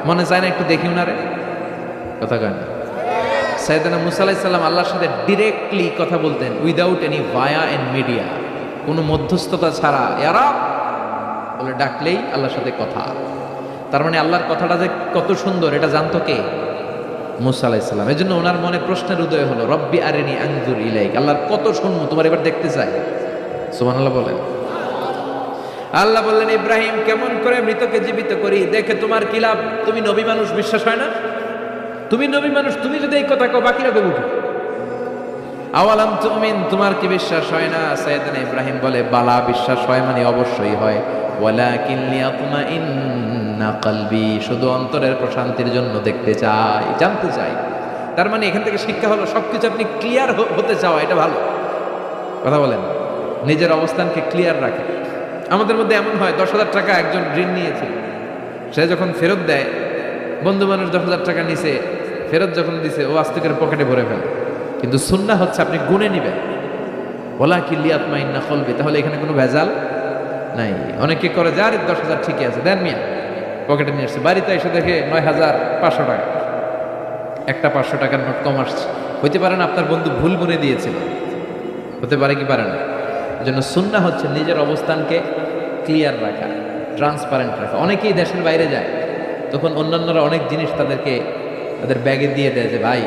মনে চায় না একটু দেখি উনারে? কথা কন। সাইয়েদনা মুসা আলাইহিস সালাম আল্লাহর সাথে ডিরেক্টলি কথা বলতেন without any via and media, কোনো মধ্যস্থতা ছাড়া। ইয়ারা বলে ডাকলেই আল্লাহর সাথে কথা। তার মানে আল্লাহর কথাটা যে কত সুন্দর এটা জানতো কে? মুসা আলাইহিস সালাম। এজন্য ওনার মনে প্রশ্নের উদয় হলো রব্বি আরিনি আনজুর ইলাইক, আল্লাহর কত শুনবো, তোমার এবার দেখতে চাই। সুবহানাল্লাহ বলেন। আল্লাহ বললেন ইব্রাহিম কেমন করে মৃতকে জীবিত করি, দেখে তোমার কি লাভ? তুমি নবী মানুষ, বিশ্বাস হয় না? তুমি নবী মানুষ, তুমি যদি এই কথা কও বাকিরা কবে উঠে? আওয়ালাম তুমিন, তোমার কি বিশ্বাস হয় না? সাইয়েদনা ইব্রাহিম বলে বালা, বিশ্বাস হয় মানে অবশ্যই হয়। ওয়ালাকিন লিয়াতমাইন্না কলবি, শুধু অন্তরের প্রশান্তির জন্য দেখতে চাই, জানতে চাই। তার মানে এখান থেকে শিক্ষা হলো সবকিছু আপনি ক্লিয়ার হতে চাওয়া, এটা ভালো কথা বলেন। নিজের অবস্থানকে ক্লিয়ার রাখে। আমাদের মধ্যে এমন হয় 10,000 টাকা একজন ঋণ নিয়েছে, সে যখন ফেরত দেয়, বন্ধু মানুষ 10,000 টাকা নিছে, ফেরত যখন দিছে ও আস্তে করে পকেটে ভরে ফেলে। কিন্তু সুন্নাহ হচ্ছে আপনি গুনে নিবেন। ওয়ালাকিন লিয়াতমাইন্না কলবি, তাহলে এখানে কোনো ভেজাল নাই। অনেকে করে যে আরে 10,000 ঠিকই আছে, দেন মিয়া, পকেটে নিয়ে আসছে, বাড়িতে এসে দেখে 9,500 টাকা, একটা 500 টাকার নোট কম আসছে। হইতে পারে না আপনার বন্ধু ভুল গুনে দিয়েছিল, হতে পারে কি পারে না। এজন্য সুন্নাহ হচ্ছে নিজের অবস্থানকে ক্লিয়ার রাখা, ট্রান্সপারেন্ট রাখা। অনেকেই দেশের বাইরে যায়, তখন অন্যান্যরা অনেক জিনিস তাদের ব্যাগে দিয়ে দেয় যে ভাই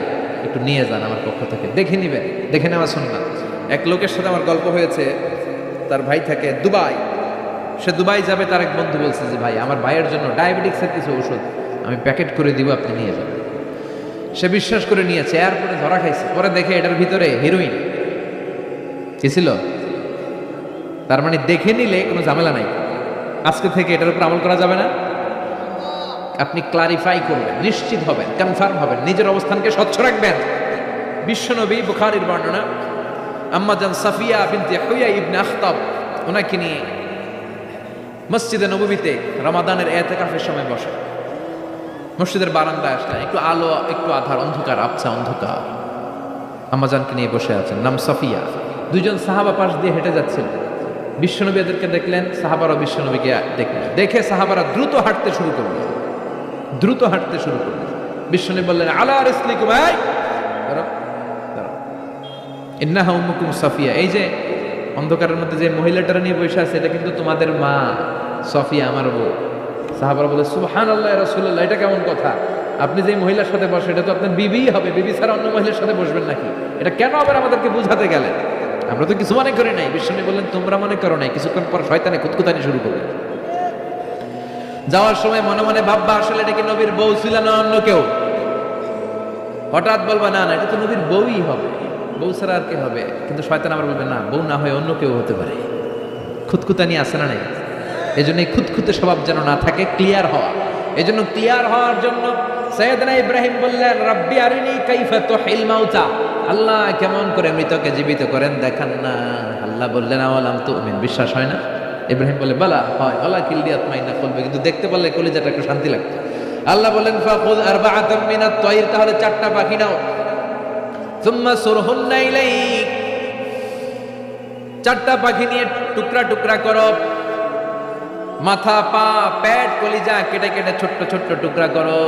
একটু নিয়ে যান আমার পক্ষ থেকে, দেখে নিবেন, দেখে নেওয়া সুন্নাহ। এক লোকের সাথে আমার গল্প হয়েছে, তার ভাই থাকে দুবাই, সে দুবাই যাবে, তার এক বন্ধু বলছে যে ভাই আমার ভাইয়ের জন্য ডায়াবেটিক্সের কিছু ওষুধ আমি প্যাকেট করে দিব, আপনি নিয়ে যাবেন। সে বিশ্বাস করে নিয়েছে, এয়ারপোর্টে ধরা খাইছে, পরে দেখে এটার ভিতরে হিরোইন কি ছিল। তার মানে দেখে নিলে কোনো ঝামেলা নাই, আজকে থেকে এটার উপর আমল করা যাবে না। আপনি ক্লারিফাই করবেন, নিশ্চিত হবেন, কনফার্ম হবেন, নিজের অবস্থানকে স্বচ্ছ রাখবেন। বিশ্বনবী বুখারীর বর্ণনা, আম্মা জান সাফিয়া বিনতে হুয়াই ইবনে আখতাব, ওনাকে নিয়ে মসজিদে নববীতে রমাদানের ইতিকাফের সময় বসে, মসজিদের বারান্দায় আসলেন, একটু আলো একটু আধার, অন্ধকার, আবছা অন্ধকার। আম্মা জানকে নিয়ে বসে আছেন, নাম সাফিয়া। দুইজন সাহাবা পাশ দিয়ে হেঁটে যাচ্ছিল, বিশ্বনবী এদেরকে দেখলেন, সাহাবারা বিশ্বনবীকে দেখলেন, দেখে সাহাবারা দ্রুত হাঁটতে শুরু করলেন, দ্রুত হাঁটতে শুরু করলেন। বিশ্বনবী বললেন আলা রিসলিকুম, এই দাঁড়াও দাঁড়াও, ইন্নাহা উম্মুকুম সাফিয়া, এই যে অন্ধকারের মধ্যে যে মহিলাটারা নিয়ে বসে আছে এটা কিন্তু তোমাদের মা সাফিয়া, আমার বউ। সাহাবারা বলে সুবহানাল্লাহ ইয়া রাসূলুল্লাহ, এটা কেমন কথা? আপনি যে মহিলার সাথে বসে এটা তো আপনার বিবি হবে, বিবি ছাড়া অন্য মহিলার সাথে বসবেন নাকি? এটা কেন আবার আমাদেরকে বুঝাতে গেলেন? আমরা তো কিছু মনে করি নাই। বিশ্বনবী বললেন তোমরা মনে করো নাই। কিছুক্ষণ পর শয়তানে কুতকুতানি শুরু করবে। যাওয়ার সময় মনে মনে ভাববা আসলে এটা কি নবীর বউ ছিল না অন্য কেউ? হঠাৎ বলবা না না এটা তো নবীর বউই হবে, বউ ছাড়া আর কে হবে? কিন্তু শয়তান আবার বলবে না, বউ না হয় অন্য কেউ হতে পারে। খুঁতখুতানি আছে না নাই? এই জন্য এই খুঁতখুতে স্বভাব যেন না থাকে, ক্লিয়ার হওয়া। এই জন্য ক্লিয়ার হওয়ার জন্য সাইয়েদনা ইব্রাহিম বললেন রাব্বি আরিনি কাইফা তুহিল মাউতা, আল্লাহ কেমন করে মৃতকে জীবিত করেন দেখান না। আল্লাহ বললেন আওয়ালাম তুমিন, বিশ্বাস হয় না? ইব্রাহিম বলে বালা হয়, ওয়ালাকিন লিয়াতমাইন্না কলবি, কিন্তু দেখতে পারলে কলিজাটা একটু শান্তি লাগতো। আল্লাহ বললেন ফাখুয আরবাআতাম মিনাত তায়র, তাহলে 4টা পাখি নাও, সুম্মা সুরহুন্না ইলাইক, 4টা পাখি নিয়ে টুকরা টুকরা করো, মাথা পা পেট কলিজা কেটে কেটে ছোট্ট ছোট্ট টুকরা করো।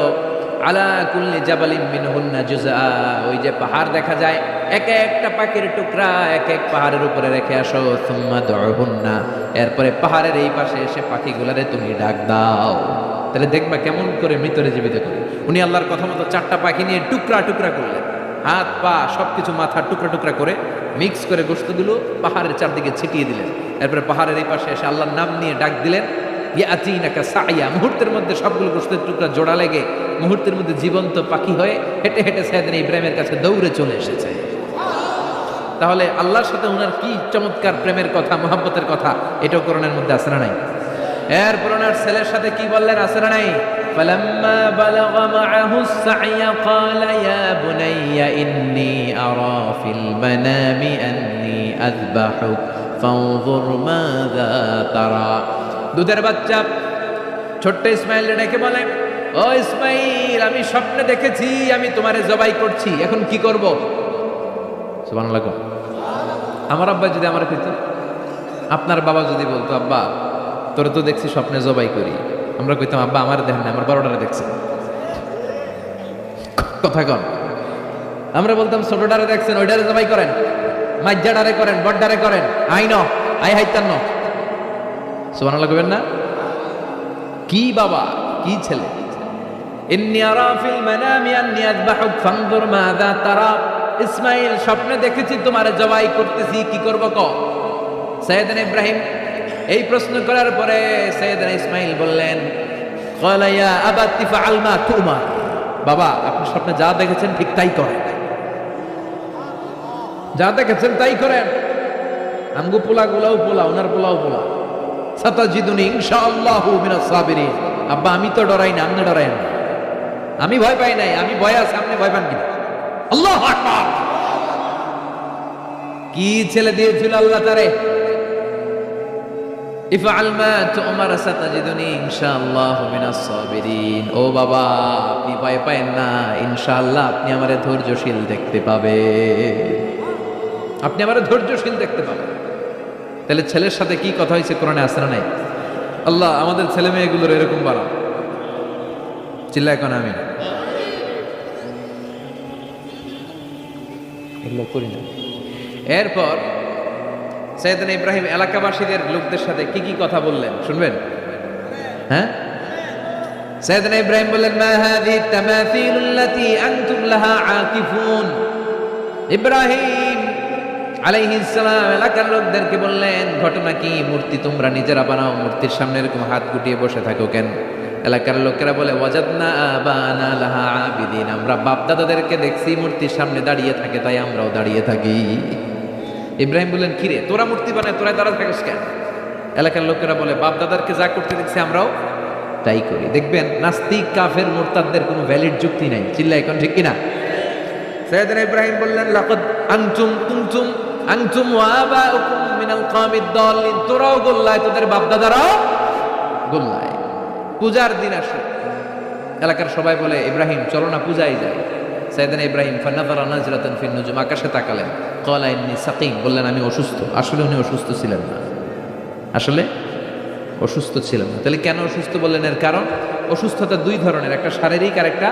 আলা কুল্লি জাবালিন মিনহুন্না জুজআ, ওই যে পাহাড় দেখা যায়, এক একটা পাখির টুকরা এক এক পাহাড়ের উপরে রেখে আসো। সুম্মা দুহুন্না, এরপরে পাহাড়ের এই পাশে এসে পাখিগুলারে তুমি ডাক দাও, তাহলে দেখবা কেমন করে মৃতরে জীবিত করে। উনি আল্লাহর কথা মতো 4টা পাখি নিয়ে টুকরা টুকরা করলেন, হাত পা সবকিছু মাথা টুকরা টুকরা করে মিক্স করে গোশতগুলো পাহাড়ের চারদিকে ছিটিয়ে দিলেন। এরপরে পাহাড়ের এই পাশে এসে আল্লাহর নাম নিয়ে ডাক দিলেন, ইয়াতিনাকা সাইয়া। মুহূর্তের মধ্যে সবগুলো গোশতের টুকরা জোড়া লেগে মুহূর্তের মধ্যে জীবন্ত পাখি হয়ে হেঁটে হেঁটে সাইয়েদনা ইব্রাহিমের কাছে দৌড়ে চলে এসেছে। তাহলে আল্লাহর সাথে ওনার কি চমৎকার প্রেমের কথা, মহব্বতের কথা, এটাও কোরআনের মধ্যে আছে না নাই? এরপর ওনার ছেলের সাথে কি বললেন, আছে না নাই? فلما بلغ معه السعي قال يا بني إني أرى في المنام أني أذبحك فانظر ماذا ترى। দুধের বাচ্চা ছোট্ট ইসমাইল ডেকে বলে, ও ইসমাইল, আমি স্বপ্নে দেখেছি আমি তোমারে জবাই করছি, এখন কি করব? সুবহানাল্লাহ। আমার আব্বা যদি আমার কইতো, আপনার বাবা যদি বলতো, আব্বা তোরে তো দেখছি স্বপ্নে জবাই করি, আমরা কইতাম, আব্বা আমার দেখেন না, আমার বড়টারে দেখছে। কথা কন। আমরা বলতাম, ছোটটারে দেখছেন, ওইটারে জবাই করেন, মাইজাডারে করেন, বড়ডারে করেন, আইন আই হাইতান ন। সুবহানাল্লাহ কইবেন না? কি বাবা, কি ছেলে। ইন্নী আরা ফিল মানামি আন্নী আযবাহুক ফানজুর মাযা তারা। ইসমাইল, স্বপ্নে দেখেছি তোমারে জবাই করতেছি, কি করব ক? সাইয়েদনা ইব্রাহিম এই প্রশ্ন করার পরে সাইয়েদনা ইসমাইল বললেন, ক্বালা ইয়া আবাতি ফাআল মা তুমার। বাবা, আপনি স্বপ্নে যা দেখেছেন ঠিক তাই করেন, যা দেখেছেন তাই করেন। আমগো পোলাগুলাও পোলা, ওনার পোলাও পোলা। সাতাজিদুনি ইনশাআল্লাহু মিনাস সাবিরিন। আব্বা, আমি তো ডরাই না, আপনি ডরায়েন না। আমি ভয় পাই নাই, আমি ভয় আছে, আপনি ভয় পান কিনা? আল্লাহু আকবার। কি ছেলে দিয়েছিল আল্লাহ তারে। ইফআল মা তুমার সাতাজিদুনি ইনশাআল্লাহু মিনাস সাবিরিন। ও বাবা, আপনি ভয় পায়েন না, ইনশাআল্লাহ আপনি আমারে ধৈর্যশীল দেখতে পাবেন, আপনি আমারে ধৈর্যশীল দেখতে পাবেন। তাহলে ছেলের সাথে কি কথা হয়েছে কোরআনে আছে না নাই? আল্লাহ আমাদের ছেলে মেয়েগুলোর এরকম বানাও। চিল্লায় কোন আমি এগুলো করি না। এরপর সাইয়েদনা ইব্রাহিম এলাকাবাসীদের লোকদের সাথে কি কি কথা বললেন শুনবেন? হ্যাঁ, সাইয়েদনা ইব্রাহিম বললেন, মা হাযিহি তামাথিলুল্লাতী আনতুম লাহা আকিফুন। ইব্রাহিম আলাইহিস সালাম এলাকার লোকদেরকে বললেন, ঘটনা কি? মূর্তি তোমরা নিজেরা বানাও, মূর্তির সামনে এরকম হাত গুটিয়ে বসে থাকো কেন? এলাকার লোকেরা বলে, ওয়াজাদনা আবানা লাহা আবিদিন। আমরা বাপ দাদাদেরকে দেখছি মূর্তির সামনে দাঁড়িয়ে থাকে, তাই আমরাও দাঁড়িয়ে থাকি। ইব্রাহিম বললেন, কিরে তোরা মূর্তি বানায়, তোরা দাঁড়া থাকিস কেন? এলাকার লোকেরা বলে, বাপ দাদারকে যা করতে দেখছি আমরাও তাই করি। দেখবেন নাস্তিক কাফের মুরতাদদের কোনো ভ্যালিড যুক্তি নাই। চিল্লা এখন ঠিক কিনা? সাইয়েদনা ইব্রাহিম বললেন, লাকাদ আনতুম ওয়া আবাউকুম মিনাল কওমিদ দাল্লিন। তোরাও গোল্লায়, তোদের বাপ দাদারাও গোল্লায়। পূজার দিন আসে, এলাকার সবাই বলে, ইব্রাহিম চলো না পূজায় যাই। সাইয়েদনা ইব্রাহিম ফানাযারা নাজরাতান ফিন নুজুম, আকাশে তাকালেন। ক্বালা ইন্নী সাকিম, বললেন আমি অসুস্থ। আসলে উনি অসুস্থ ছিলেন না, আসলে অসুস্থ ছিলেন না। তাহলে কেন অসুস্থ বললেন? এর কারণ অসুস্থতা দুই ধরনের, একটা শারীরিক আর একটা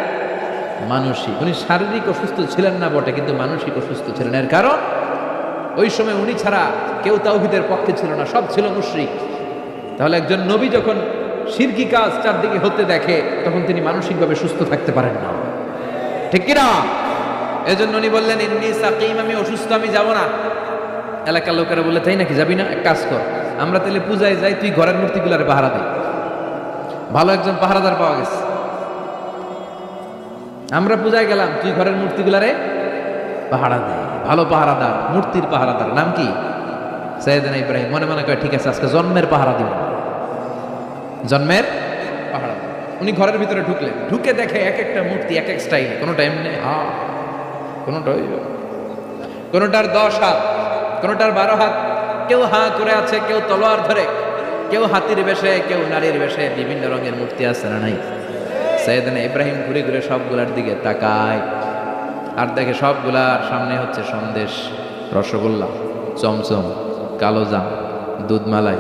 মানসিক। উনি শারীরিক অসুস্থ ছিলেন না বটে, কিন্তু মানসিক অসুস্থ ছিলেন। এর কারণ ওই সময় উনি ছাড়া কেউ তাওহীদের পক্ষে ছিল না, সব ছিল মুশরিক। তাহলে একজন নবী যখন শিরকি কাজ চারদিকে হতে দেখে, তখন তিনি মানসিকভাবে সুস্থ থাকতে পারেন না, ঠিক কিনা? এজন্য উনি বললেন, ইন্নী সাকিম, আমি অসুস্থ, আমি যাব না। এলাকার লোকেরা বলে, তাই নাকি, যাবি না? এক কাজ কর, আমরা তাহলে পূজায় যাই, তুই ঘরের মূর্তিগুলারে পাহারা দে। ভালো একজন পাহারাদার পাওয়া গেছে, আমরা পূজায় গেলাম, তুই ঘরের মূর্তিগুলারে পাহারা দে। ভালো পাহারাদার, মূর্তির পাহারাদার, নাম কি? সাইয়েদনা ইব্রাহিম মনে মনে কয়, ঠিক আছে আজকে জন্মের পাহারা দিব, জন্মের পাহারা। উনি ঘরের ভিতরে ঢুকলেন, ঢুকে দেখে এক একটা মূর্তি এক এক স্টাইল, কোনোটা এমনি, কোনোটার 10 হাত, কোনোটার 12 হাত, কেউ হা করে আছে, কেউ তলোয়ার ধরে, কেউ হাতির বেশে, কেউ নারীর বেশে, বিভিন্ন রঙের মূর্তি আছে না নাই? সাইয়েদনা ইব্রাহিম ঘুরে ঘুরে সবগুলার দিকে তাকায়, আর দেখে সবগুলার সামনে হচ্ছে সন্দেশ, রসগোল্লা, চমচম, কালোজাম, দুধ মালাই।